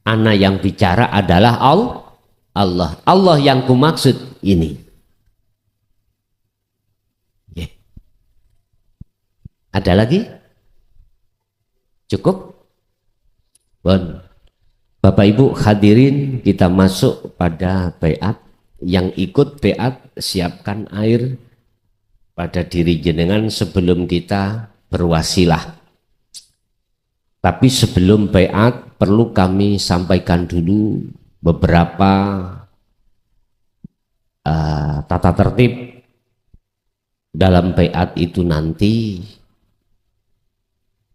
S2: Ana yang bicara adalah Allah. Allah yang kumaksud ini. Ada lagi? Cukup? Bon. Bapak Ibu hadirin, kita masuk pada baiat. Yang ikut baiat, siapkan air pada diri jenengan sebelum kita berwasilah. Tapi sebelum baiat perlu kami sampaikan dulu beberapa tata tertib dalam baiat itu nanti.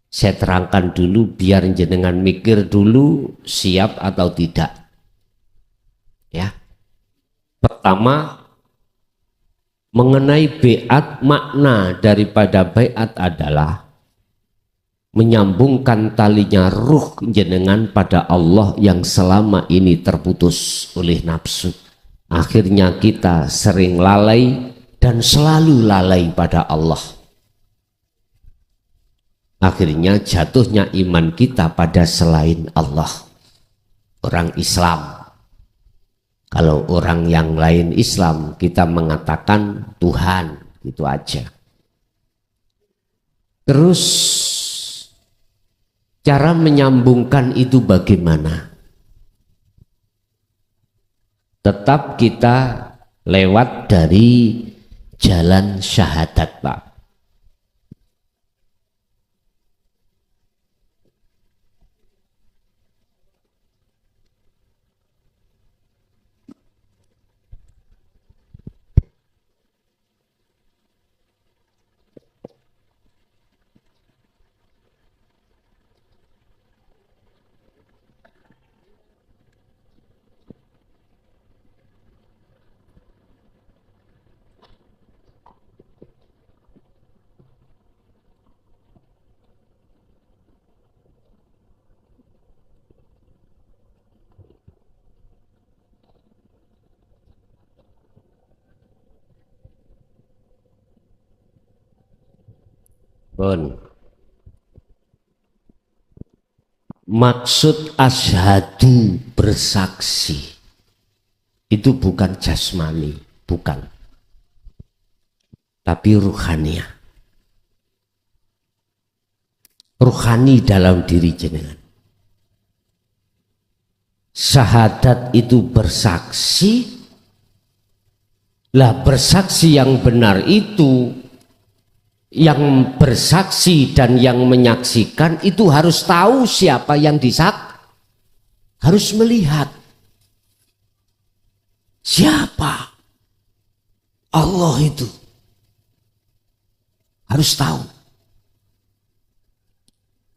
S2: Saya terangkan dulu biar jenengan mikir dulu siap atau tidak. Ya. Pertama, mengenai baiat, makna daripada baiat adalah menyambungkan talinya ruh jenengan pada Allah yang selama ini terputus oleh nafsu. Akhirnya kita sering lalai dan selalu lalai pada Allah. Akhirnya jatuhnya iman kita pada selain Allah. Orang Islam. Kalau orang yang lain Islam, kita mengatakan Tuhan, gitu aja. Terus cara menyambungkan itu bagaimana? Tetap kita lewat dari jalan syahadat, Pak. Bon. Maksud asyhadu bersaksi itu bukan jasmani, bukan, tapi ruhaniah. Ruhani dalam diri jenengan. Syahadat itu bersaksi. Lah bersaksi yang benar itu, yang bersaksi dan yang menyaksikan itu harus tahu siapa yang harus melihat siapa Allah itu, harus tahu.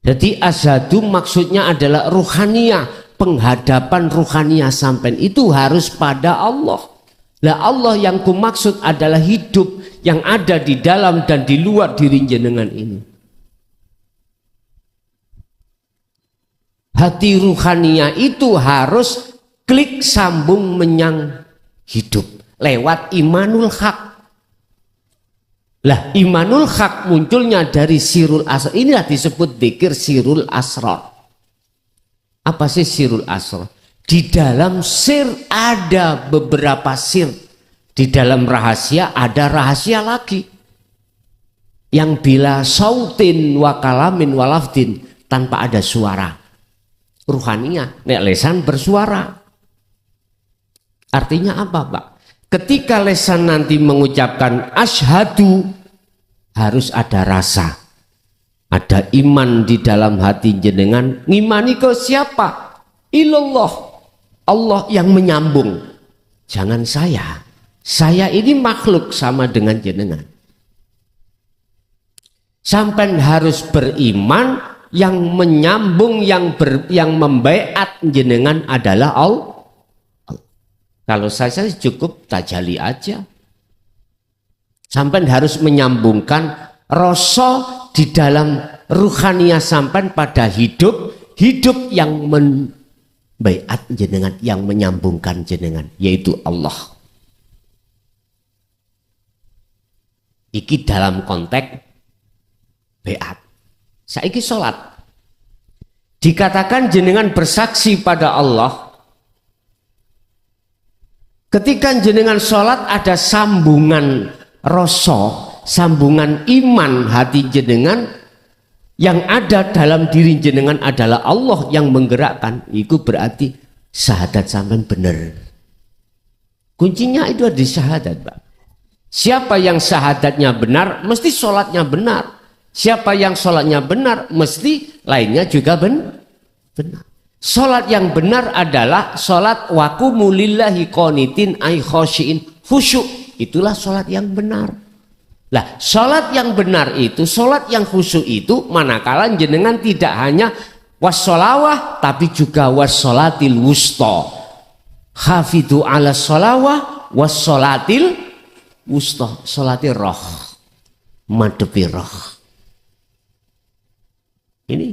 S2: Jadi asyhadu maksudnya adalah ruhaniyah, penghadapan ruhaniyah sampai itu harus pada Allah. Lah Allah yang kumaksud adalah hidup yang ada di dalam dan di luar diri jenengan ini. Hati ruhaniyah itu harus klik sambung menyang hidup lewat imanul haq. Lah imanul haq munculnya dari sirul asrar. Inilah disebut dzikir sirul asrar. Apa sih sirul asrar? Di dalam sir ada beberapa sir. Di dalam rahasia ada rahasia lagi. Yang bila sautin wa kalamin wa lafdin, tanpa ada suara. Ruhaniyah, nek lesan bersuara. Artinya apa, Pak? Ketika lesan nanti mengucapkan asyhadu, harus ada rasa. Ada iman di dalam hati jenengan. Ngimani ke siapa? Ilallah. Allah yang menyambung. Jangan saya. Saya ini makhluk sama dengan jenengan. Sampai harus beriman, yang menyambung, yang membaiat jenengan adalah Allah. Kalau saya cukup tajali aja. Sampai harus menyambungkan rasa di dalam ruhaniyah sampai pada hidup yang membaiat jenengan, yang menyambungkan jenengan, yaitu Allah. Iki dalam konteks baiat. Saiki sholat. Dikatakan jenengan bersaksi pada Allah. Ketika jenengan sholat ada sambungan rasa, sambungan iman hati jenengan Yang ada dalam diri jenengan adalah Allah yang menggerakkan, itu berarti syahadat sampean bener. Kuncinya itu ada di syahadat, Pak. Siapa yang syahadatnya benar, mesti sholatnya benar. Siapa yang sholatnya benar, mesti lainnya juga benar. Sholat yang benar adalah sholat waqumu lillahi qanitin ay khosyiin, khusyuk. Itulah sholat yang benar. Lah, sholat yang benar itu, sholat yang khusyuk itu, manakala jenengan tidak hanya wassolawah, tapi juga wassolatil wusta. Hafidhu ala sholawah wassolatil wusta. Sholatil roh, madepi roh. Ini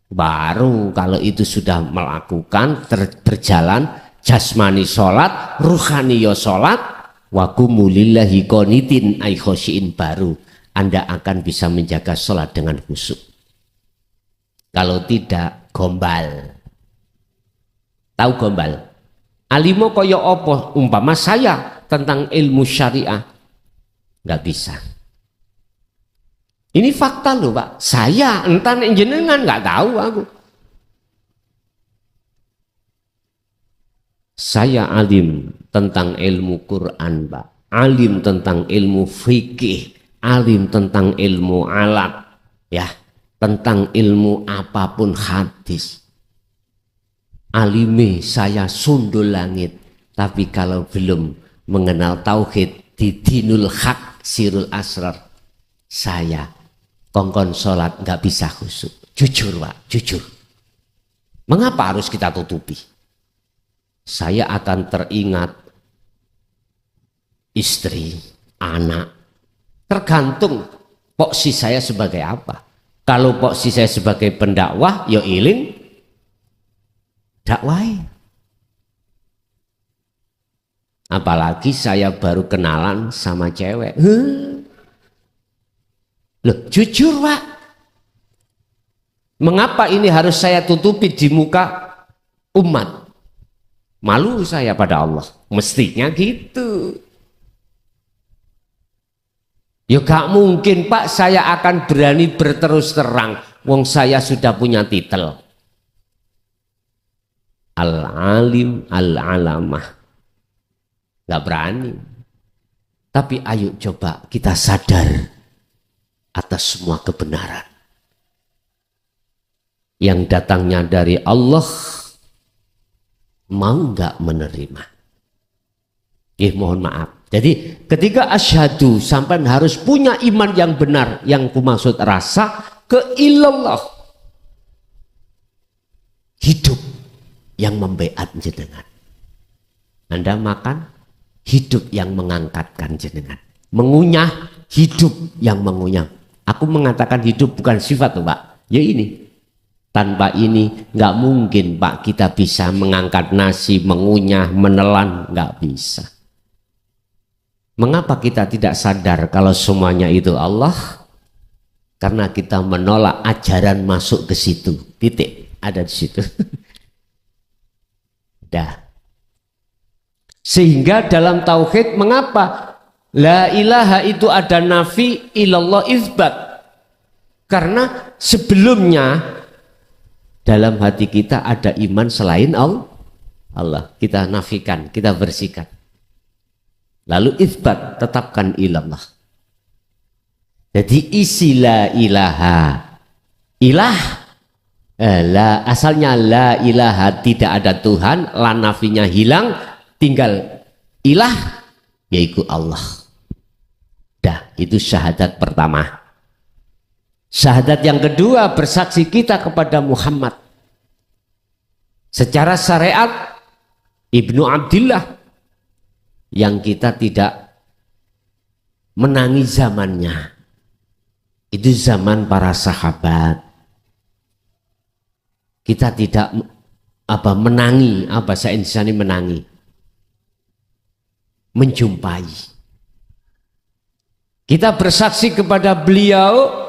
S2: baru kalau itu sudah melakukan berjalan jasmani sholat, ruhani yo sholat, waqumu lillahi qanitin ay khosyiin, baru Anda akan bisa menjaga sholat dengan khusyuk. Kalau tidak, gombal. Tahu gombal? Alimo kaya apa? Umpama saya tentang ilmu syariah, nggak bisa. Ini fakta loh, Pak. Saya entah jenengan nggak tahu aku. Saya alim tentang ilmu Quran, Pak. Alim tentang ilmu fikih, alim tentang ilmu alat, ya, tentang ilmu apapun hadis. Alime saya sundul langit, tapi kalau belum mengenal tauhid di dinul haq sirul asrar, saya kongkon sholat nggak bisa khusyuk. Jujur, Pak, jujur. Mengapa harus kita tutupi? Saya akan teringat istri, anak, tergantung posisi saya sebagai apa. Kalau posisi saya sebagai pendakwah, ya iling dakwai. Apalagi saya baru kenalan sama cewek. Loh, jujur, Pak. Mengapa ini harus saya tutupi di muka umat? Malu saya pada Allah. Mestinya gitu. Ya gak mungkin, Pak, saya akan berani berterus terang. Wong saya sudah punya titel Al-Alim Al-Alamah. Gak berani. Tapi ayo coba kita sadar atas semua kebenaran yang datangnya dari Allah. Mau nggak menerima? Mohon maaf. Jadi ketika asyhadu, sampai harus punya iman yang benar, yang kumaksud rasa keilallah, hidup yang membeat jenengan. Anda makan, hidup yang mengangkatkan jenengan. Mengunyah, hidup yang mengunyah. Aku mengatakan hidup bukan sifat, Pak. Ya ini. Tanpa ini nggak mungkin, Pak, kita bisa mengangkat nasi, mengunyah, menelan, nggak bisa. Mengapa kita tidak sadar kalau semuanya itu Allah? Karena kita menolak ajaran masuk ke situ. Titik, ada di situ. Dah. Sehingga dalam tauhid, mengapa la ilaha itu ada nafi, ilallah isbat? Karena sebelumnya dalam hati kita ada iman selain Allah. Kita nafikan, kita bersihkan. Lalu isbat, tetapkan ilallah. Jadi isi la ilaha. Ilah, asalnya la ilaha, tidak ada Tuhan, la nafinya hilang, tinggal ilah, yaitu Allah. Dah, itu syahadat pertama. Syahadat yang kedua, bersaksi kita kepada Muhammad. Secara syariat, Ibnu Abdillah, yang kita tidak menangi zamannya. Itu zaman para sahabat. Kita tidak menangi, bahasa Indonesia ini menangi. Menjumpai. Kita bersaksi kepada beliau,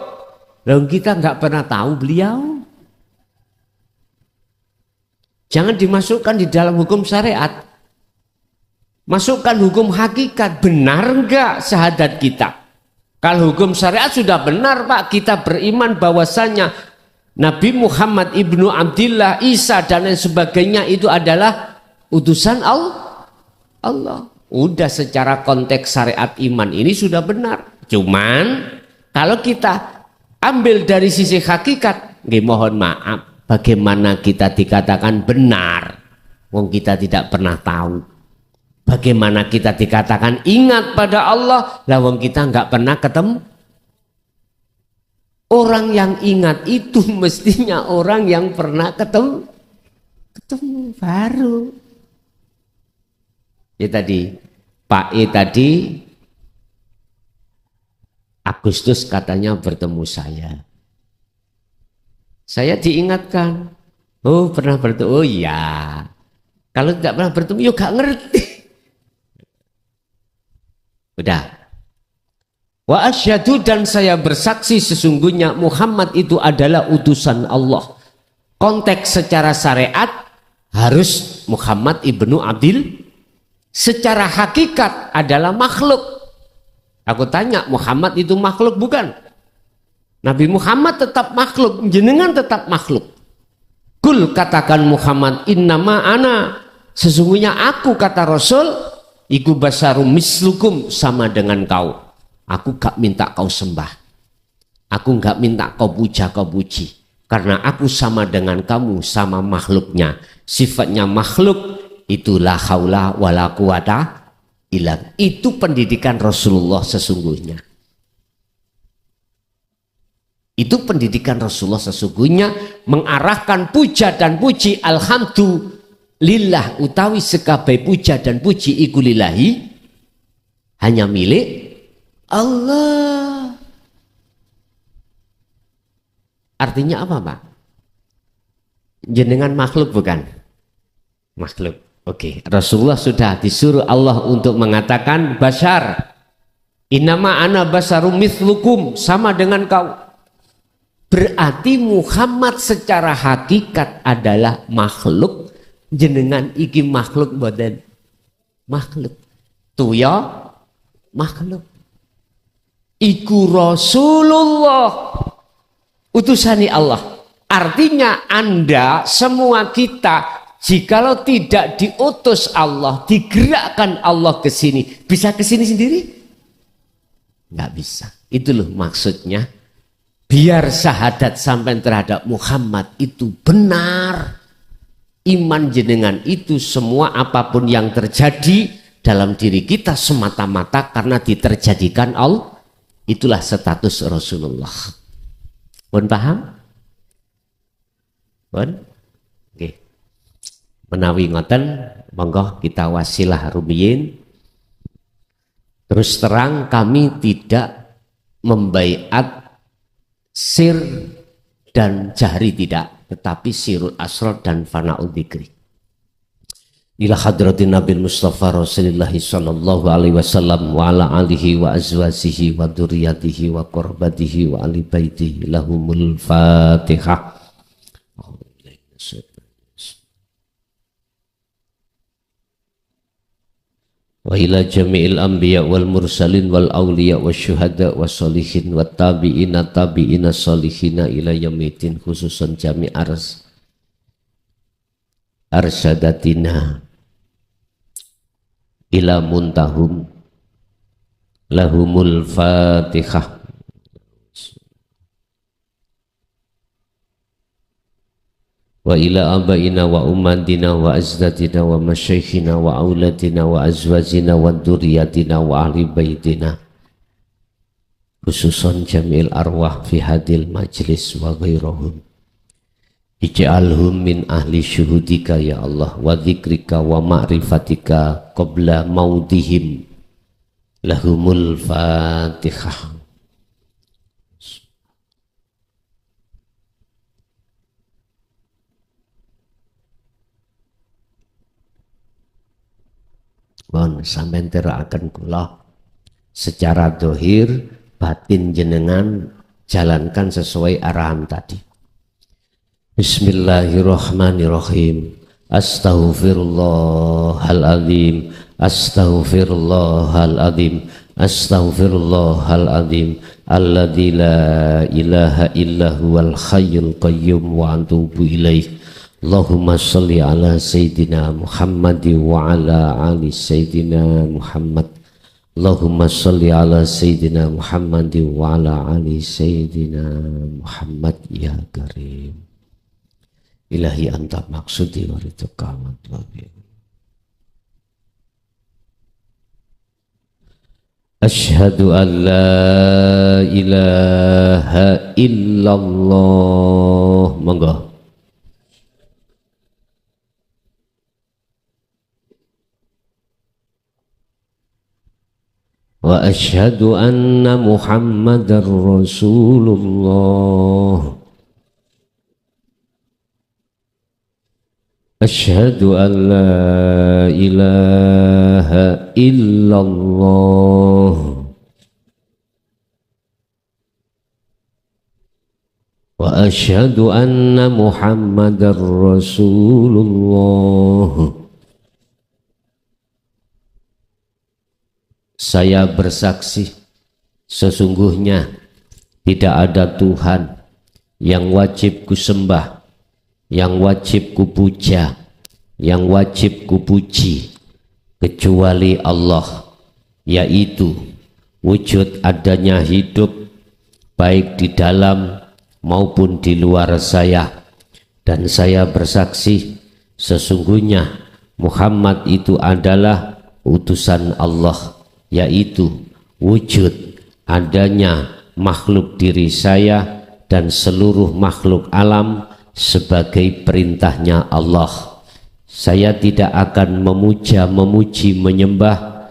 S2: lalu kita nggak pernah tahu beliau. Jangan dimasukkan di dalam hukum syariat. Masukkan hukum hakikat. Benar nggak syahadat kita? Kalau hukum syariat sudah benar Pak, kita beriman bahwasanya Nabi Muhammad ibnu Abdillah, Isa dan lain sebagainya itu adalah utusan Allah. Udah secara konteks syariat iman ini sudah benar. Cuman kalau kita ambil dari sisi hakikat, mohon maaf, bagaimana kita dikatakan benar? Wong kita tidak pernah tahu. Bagaimana kita dikatakan ingat pada Allah, lah wong kita nggak pernah ketemu. Orang yang ingat itu mestinya orang yang pernah ketemu baru. Ya tadi Pak E tadi Agustus katanya bertemu saya. Saya diingatkan, oh pernah bertemu, oh iya. Kalau tidak pernah bertemu, yuk gak ngerti. Udah. Wa asyhadu, dan saya bersaksi sesungguhnya Muhammad itu adalah utusan Allah. Konteks secara syariat harus Muhammad ibnu Abdil. Secara hakikat adalah makhluk. Aku tanya, Muhammad itu makhluk bukan? Nabi Muhammad tetap makhluk, jenengan tetap makhluk. Kul, katakan Muhammad, innama ana, sesungguhnya aku, kata Rasul, iku basarum mislukum, sama dengan kau. Aku gak minta kau sembah, aku gak minta kau puja, kau puji, karena aku sama dengan kamu, sama makhluknya. Sifatnya makhluk, itulah haula wala quwata illa. Itu pendidikan Rasulullah sesungguhnya. Itu pendidikan Rasulullah sesungguhnya, mengarahkan puja dan puji, alhamdulillah utawi sekabai puja dan puji iku lillahi, hanya milik Allah. Artinya apa Pak? Jenengan makhluk bukan? Makhluk. Oke, Rasulullah sudah disuruh Allah untuk mengatakan basyar. Innama ana basarum mithlukum, sama dengan kau. Berarti Muhammad secara hakikat adalah makhluk. Jenengan iki makhluk badan. Makhluk. Tuh ya makhluk. Iku Rasulullah, utusani Allah. Artinya Anda semua kita, jikalau tidak diutus Allah, digerakkan Allah ke sini, bisa ke sini sendiri? Nggak bisa. Itu loh maksudnya. Biar syahadat sampai terhadap Muhammad itu benar. Iman jenengan itu semua apapun yang terjadi dalam diri kita semata-mata karena diterjadikan Allah. Itulah status Rasulullah. Pun paham? Pun? Oke. Menawi ngoten, monggo kita wasilah rumiyin. Terus terang kami tidak membaiat sir dan jahri tidak, tetapi sirul asrar dan fana'ul dzikri. Ila hadratin Nabi Mustafa Rasulullah sallallahu alaihi wasallam wa ala alihi wa azwajihi wa dzurriyyatihi wa qurbatihi wa ali baitihi lahumul Fatihah. Wa ila jami'il anbiya wal mursalin wal awliya wasyuhada wassolihin wat tabi'ina tabi'ina solihina ila yaumiddin, khususan jami' arsadatina ila muntahum lahumul Fatihah. Wa ila abaina wa ummatina wa azdadina wa masyaikhina wa auladina wa azwajina wa dzurriyyatina wa ahli baitina, khususan jamil arwah fi hadil majlis wa ghairahum. Ij'alhum min ahli syuhudika ya Allah wa dzikrika wa ma'rifatika qabla mautihim lahumul Fatihah. Bon, sampeyan terangkan kula secara dohir, batin jenengan jalankan sesuai arahan tadi. Bismillahirrahmanirrahim. Astaghfirullahaladzim, astaghfirullahaladzim, Astaghfirullahaladzim alladzi la ilaha illa huwal hayyul qayyum wa atubu ilaih. Allahumma sholli ala sayyidina Muhammad wa ala ali sayyidina Muhammad. Allahumma sholli ala sayyidina Muhammad wa ala ali sayyidina Muhammad ya karim. Ilahi anta maksudi wa ridhoka wa tawfiq. Asyhadu an la ilaha illallah. Monggo. Wa asyhadu anna Muhammadar Rasulullah. Asyhadu an la ilaha illallah. Wa asyhadu anna Muhammadar Rasulullah. Saya bersaksi sesungguhnya tidak ada Tuhan yang wajib kusembah, yang wajib kupuja, yang wajib kupuji kecuali Allah, yaitu wujud adanya hidup baik di dalam maupun di luar saya. Dan saya bersaksi sesungguhnya Muhammad itu adalah utusan Allah, yaitu wujud adanya makhluk diri saya dan seluruh makhluk alam sebagai perintahnya Allah. Saya tidak akan memuja, memuji, menyembah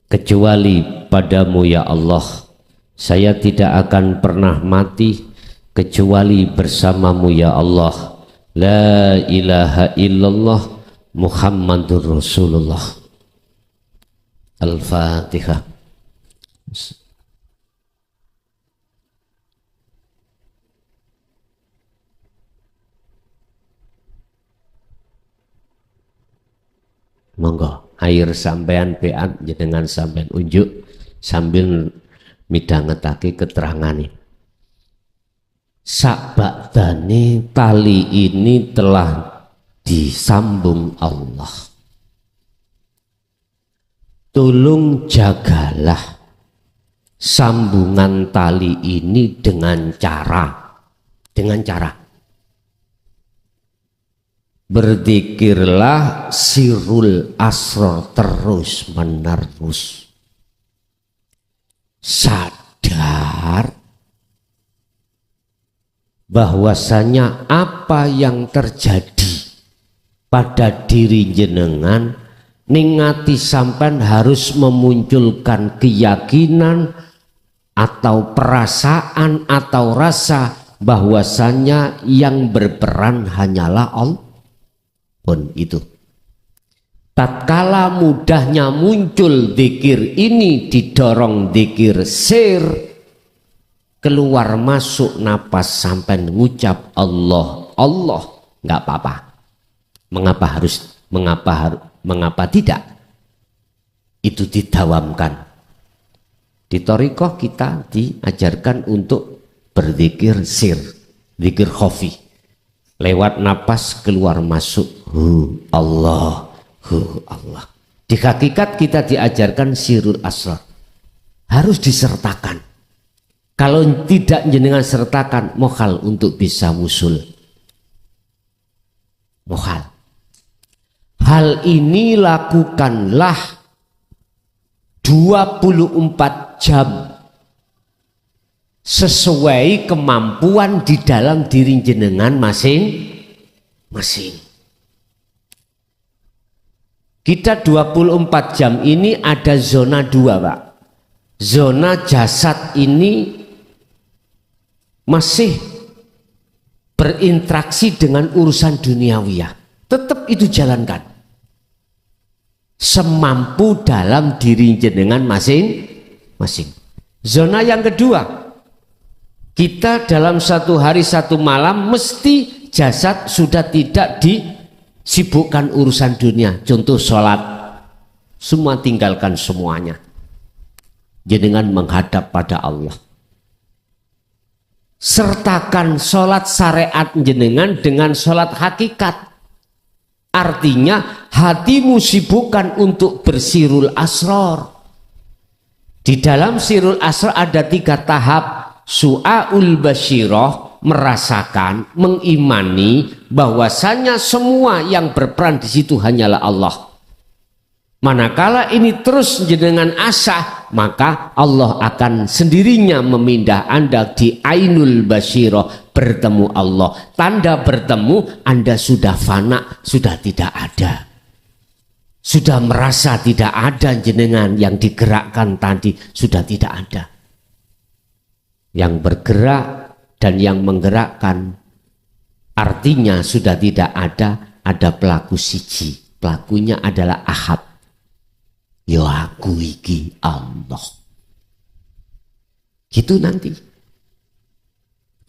S2: kecuali padamu ya Allah. Saya tidak akan pernah mati kecuali bersamamu ya Allah. La ilaha illallah Muhammadur Rasulullah. Al-Fatihah. Monggo air sampean beat jenengan sampean unjuk sambil midhangetake keterangane. Sakbadane tali ini telah disambung Allah. Tolong jagalah sambungan tali ini dengan cara berzikirlah sirul asrar terus menerus. Sadar bahwasanya apa yang terjadi pada diri jenengan, ningati sampean harus memunculkan keyakinan atau perasaan atau rasa bahwasanya yang berperan hanyalah Allah. Pun itu tatkala mudahnya muncul zikir ini didorong zikir sir, keluar masuk napas sampai mengucap Allah Allah nggak apa-apa. Mengapa tidak? Itu didawamkan. Di thariqah kita diajarkan untuk berzikir sir, zikir khafi. Lewat napas keluar masuk Allah, Allah. Di hakikat kita diajarkan sirul asrar. Harus disertakan. Kalau tidak jenengan sertakan, mohal untuk bisa wusul. Mohal. Hal ini lakukanlah 24 jam sesuai kemampuan di dalam diri jenengan masing-masing. Kita 24 jam ini ada zona 2, Pak. Zona jasad ini masih berinteraksi dengan urusan duniawiyah. Tetap itu jalankan. Semampu dalam diri jenengan masing-masing. Zona yang kedua, kita dalam satu hari satu malam mesti jasad sudah tidak disibukkan urusan dunia. Contoh sholat, semua tinggalkan semuanya. jenengan menghadap pada Allah. Sertakan sholat syariat jenengan dengan sholat hakikat. Artinya hatimu sibukkan untuk bersirul asror. Di dalam sirul asror ada 3 tahap. Su'aul basyirah, merasakan, mengimani bahwasanya semua yang berperan di situ hanyalah Allah. Manakala ini terus jenengan asah, maka Allah akan sendirinya memindah Anda di ainul basyirah, bertemu Allah. Tanda bertemu, Anda sudah fana, sudah tidak ada. Sudah merasa tidak ada jenengan yang digerakkan tadi, sudah tidak ada. Yang bergerak dan yang menggerakkan, artinya sudah tidak ada pelaku siji. Pelakunya adalah Ahad. Yo aku iki Allah. Gitu nanti.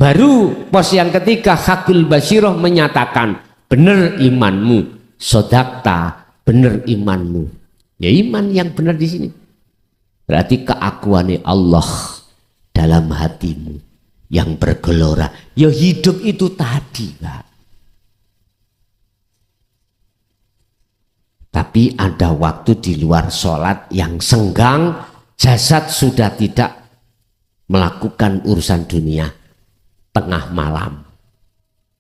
S2: Baru pos yang ketiga, hakul basyirah menyatakan benar imanmu, sodakta, benar imanmu. Ya iman yang benar di sini. Berarti keakuannya Allah dalam hatimu yang bergelora. Ya hidup itu tadi, Pak. Tapi ada waktu di luar sholat yang senggang, jasad sudah tidak melakukan urusan dunia. Tengah malam.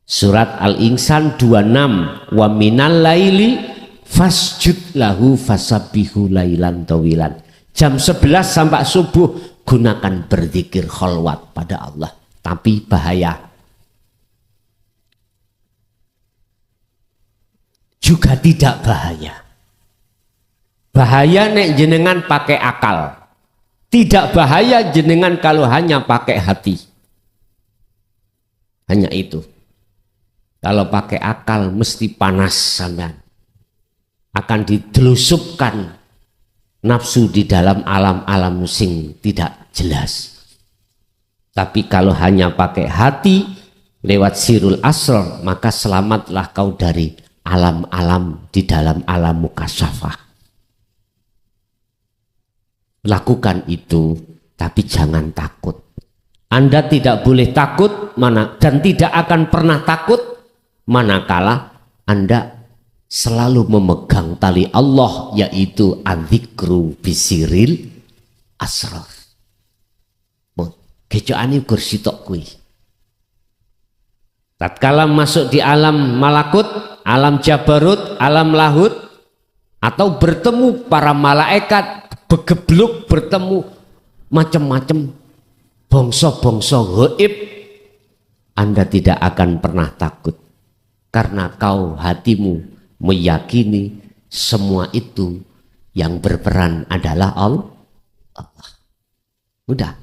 S2: Surat Al-Insan 26. Wa minal laili fasjud lahu fasabbihu lailan tawilan. Jam 11 sampai subuh gunakan berzikir kholwat pada Allah. Tapi bahaya. Juga tidak bahaya. Bahaya nek jenengan pakai akal. Tidak bahaya jenengan kalau hanya pakai hati. Hanya itu. Kalau pakai akal mesti panas sampean. Akan ditelusupkan nafsu di dalam alam-alam sing tidak jelas. Tapi kalau hanya pakai hati lewat sirul asrar, maka selamatlah kau dari alam-alam di dalam alam mukasyafah. Lakukan itu, tapi jangan takut. Anda tidak boleh takut dan tidak akan pernah takut manakala Anda selalu memegang tali Allah, yaitu adzikru bisiril asrar. Kecoane ukur sitok kuwi. Tatkala masuk di alam malakut, alam jabarut, alam lahut, atau bertemu para malaikat, begebluk bertemu macam-macam bangsa-bangsa gaib, Anda tidak akan pernah takut karena kau hatimu meyakini semua itu yang berperan adalah Allah. Udah,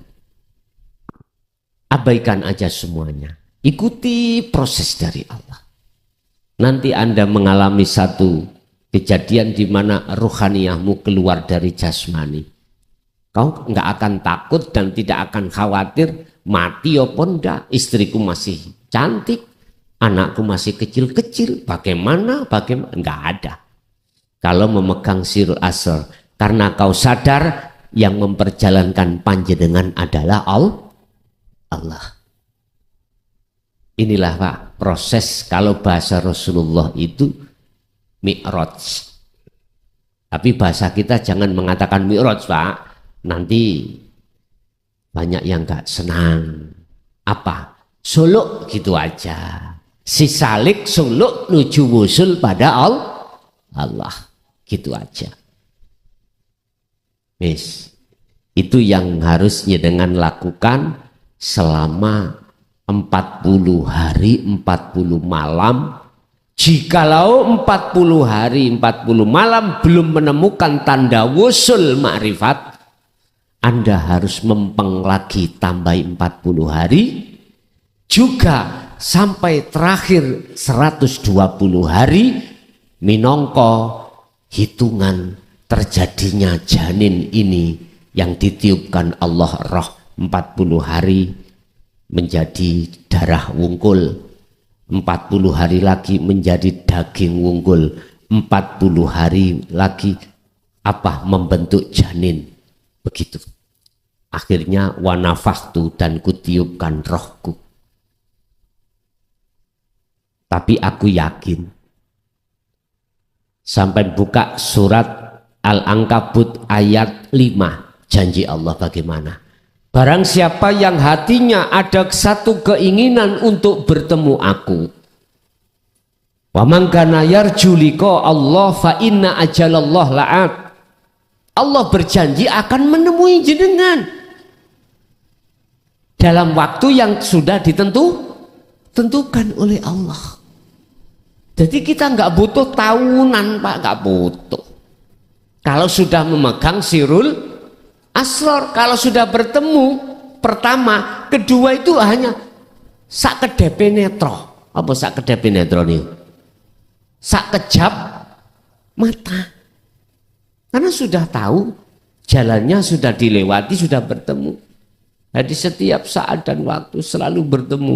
S2: abaikan aja semuanya, ikuti proses dari Allah. Nanti Anda mengalami satu kejadian di mana ruhaniyahmu keluar dari jasmani. Kau nggak akan takut dan tidak akan khawatir mati apa enggak, istriku masih cantik, anakku masih kecil-kecil, bagaimana, enggak ada. Kalau memegang sirul asr, karena kau sadar yang memperjalankan panjenengan adalah Allah. Inilah Pak proses, kalau bahasa Rasulullah itu Mi'raj. Tapi bahasa kita jangan mengatakan Mi'raj Pak, nanti banyak yang gak senang. Apa? Suluk gitu aja. Si salik suluk nuju wusul pada Allah. Gitu aja. Mis, itu yang harusnya dengan lakukan selama 40 hari 40 malam. Jikalau 40 hari 40 malam belum menemukan tanda wusul ma'rifat, Anda harus mempeng lagi tambah 40 hari, juga sampai terakhir 120 hari minangka hitungan terjadinya janin ini yang ditiupkan Allah roh. 40 hari menjadi darah wungkul, 40 hari lagi menjadi daging wungkul, 40 hari lagi membentuk janin. Begitu. Akhirnya wanafaktu, dan kutiupkan rohku. Tapi aku yakin, sampai buka surat Al-Ankabut ayat 5, janji Allah bagaimana? Barang siapa yang hatinya ada satu keinginan untuk bertemu aku, wa man kana yarju liqa Allah fa inna ajalallah la'at. Allah berjanji akan menemui jenengan dalam waktu yang sudah ditentukan oleh Allah. Jadi kita nggak butuh tahunan, Pak, nggak butuh. Kalau sudah memegang sirul asror, kalau sudah bertemu pertama, kedua itu hanya sakedep netro. Apa sakedep netro nih? Sakejap mata. Karena sudah tahu jalannya, sudah dilewati, sudah bertemu. Jadi setiap saat dan waktu selalu bertemu.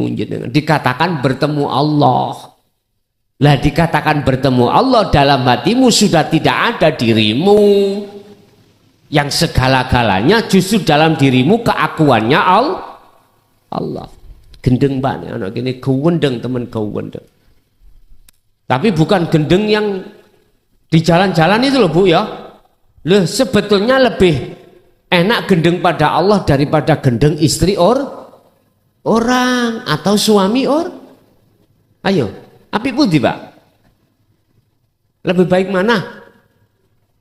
S2: Dikatakan bertemu Allah. Lah dikatakan bertemu Allah, dalam hatimu sudah tidak ada dirimu. Yang segala-galanya justru dalam dirimu keakuannya Allah. Gendeng banget anak ini, gawendeng teman, gawendeng. Tapi bukan gendeng yang di jalan-jalan itu loh Bu ya. Loh, sebetulnya lebih enak gendeng pada Allah daripada gendeng istri orang atau suami Ayo, api putih Pak. Lebih baik mana?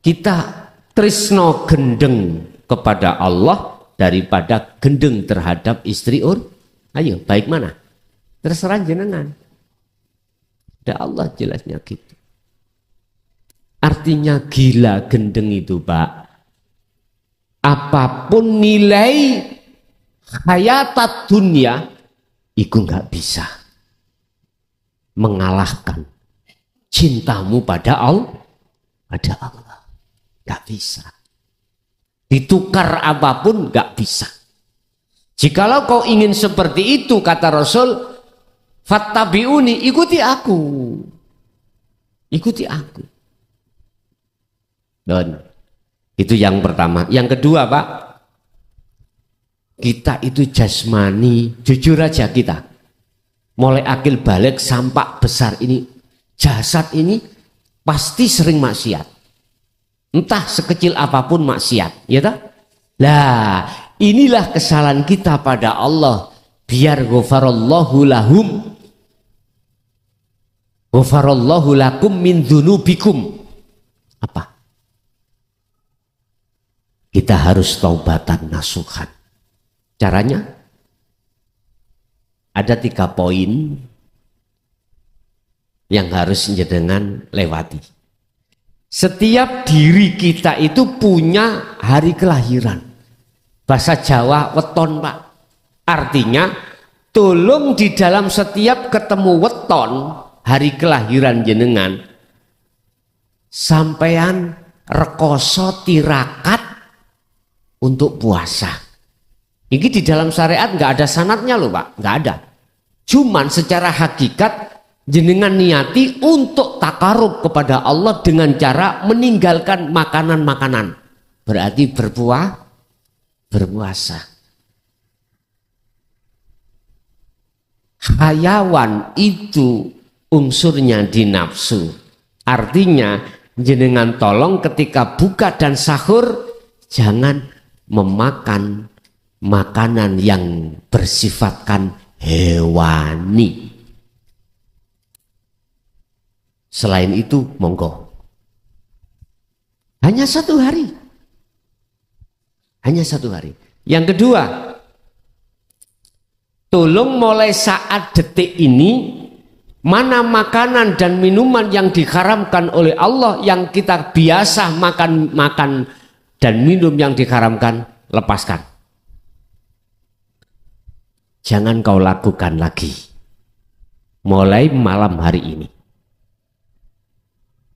S2: Kita tresno gendeng kepada Allah daripada gendeng terhadap istri Ayo, baik mana? Terserah jenengan. Ada Allah jelasnya gitu. Artinya gila gendeng itu Pak. Apapun nilai hayatat dunia, itu nggak bisa mengalahkan cintamu pada Allah. Nggak bisa. Ditukar apapun nggak bisa. Jikalau kau ingin seperti itu, kata Rasul, fattabi'uni, ikuti aku. Ikuti aku. Dan itu yang pertama. Yang kedua Pak, kita itu jasmani, jujur aja kita. Mulai akil balik sampai besar ini, jasad ini pasti sering maksiat. Entah sekecil apapun maksiat, ya tak? Lah, inilah kesalahan kita pada Allah. Biar ghafarallahu lahum, ghafarallahu lakum min dzunubikum. Apa? Kita harus taubatan nasuhan. Caranya ada 3 poin yang harus jenengan lewati. Setiap diri kita itu punya hari kelahiran. Bahasa Jawa weton Pak. Artinya tolong di dalam setiap ketemu weton hari kelahiran jenengan, sampean rekoso tirakat untuk puasa. Ini di dalam syariat nggak ada sanatnya loh Pak, nggak ada. Cuman secara hakikat jenengan niati untuk takarub kepada Allah dengan cara meninggalkan makanan-makanan. Berarti berpuasa. Hayawan itu unsurnya di nafsu. Artinya jenengan tolong ketika buka dan sahur jangan memakan makanan yang bersifatkan hewani. Selain itu monggo. Hanya 1 hari. Hanya 1 hari. Yang kedua, tolong mulai saat detik ini, mana makanan dan minuman yang diharamkan oleh Allah yang kita biasa makan dan minum yang diharamkan, lepaskan. Jangan kau lakukan lagi. Mulai malam hari ini.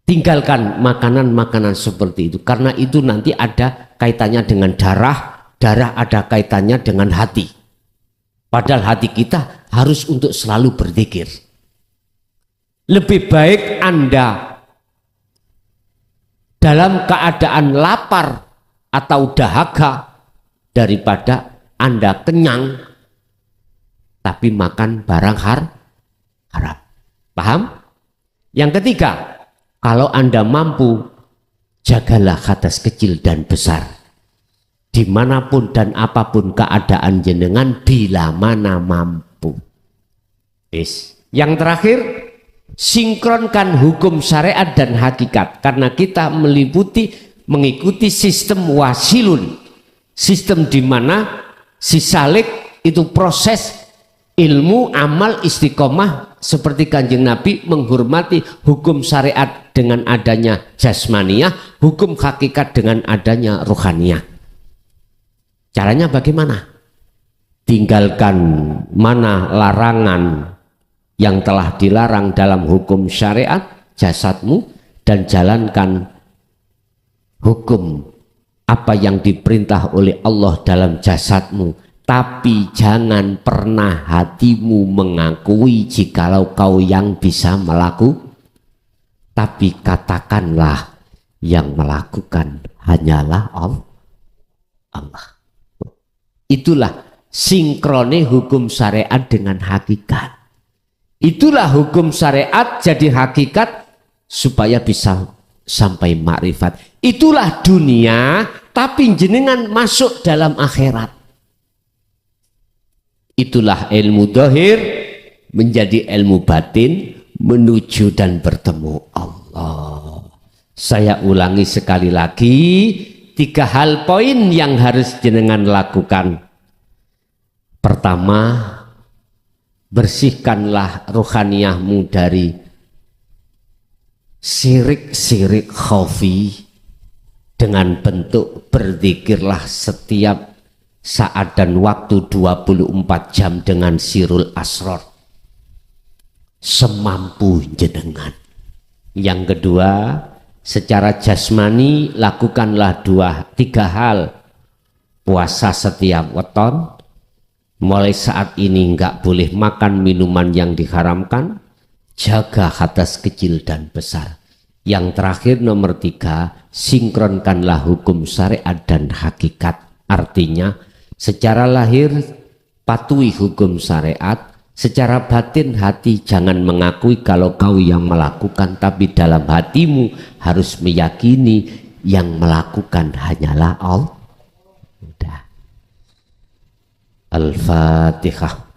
S2: Tinggalkan makanan-makanan seperti itu. Karena itu nanti ada kaitannya dengan darah. Darah ada kaitannya dengan hati. Padahal hati kita harus untuk selalu berzikir. Lebih baik Anda dalam keadaan lapar atau dahaga daripada Anda kenyang tapi makan barang haram. Paham? Yang ketiga, kalau Anda mampu, jagalah hadas kecil dan besar. Dimanapun dan apapun keadaan jenengan, bila mana mampu. Yang terakhir, sinkronkan hukum syariat dan hakikat. Karena kita mengikuti sistem wasilun. Sistem di mana si salik itu proses ilmu, amal, istiqomah, seperti Kanjeng Nabi menghormati hukum syariat dengan adanya jasmaniyah, hukum hakikat dengan adanya ruhaniyah. Caranya bagaimana? Tinggalkan mana larangan yang telah dilarang dalam hukum syariat jasadmu, dan jalankan hukum apa yang diperintah oleh Allah dalam jasadmu. Tapi jangan pernah hatimu mengakui jikalau kau yang bisa melakukan. Tapi katakanlah yang melakukan hanyalah Allah. Itulah sinkrone hukum syariat dengan hakikat. Itulah hukum syariat jadi hakikat supaya bisa sampai makrifat. Itulah dunia, tapi jenengan masuk dalam akhirat. Itulah ilmu dohir menjadi ilmu batin menuju dan bertemu Allah. Saya ulangi sekali lagi, 3 hal poin yang harus jenengan lakukan. Pertama, bersihkanlah ruhaniyahmu dari syirik-syirik khafi dengan bentuk berzikirlah setiap saat dan waktu 24 jam dengan sirul asror semampu jenengan. Yang kedua, secara jasmani lakukanlah 3 hal. Puasa setiap weton, mulai saat ini enggak boleh makan minuman yang diharamkan, jaga hadas kecil dan besar. Yang terakhir nomor 3, sinkronkanlah hukum syariat dan hakikat. Artinya secara lahir patuhi hukum syariat, secara batin hati jangan mengakui kalau kau yang melakukan, tapi dalam hatimu harus meyakini yang melakukan hanyalah Allah. Al-Fatihah.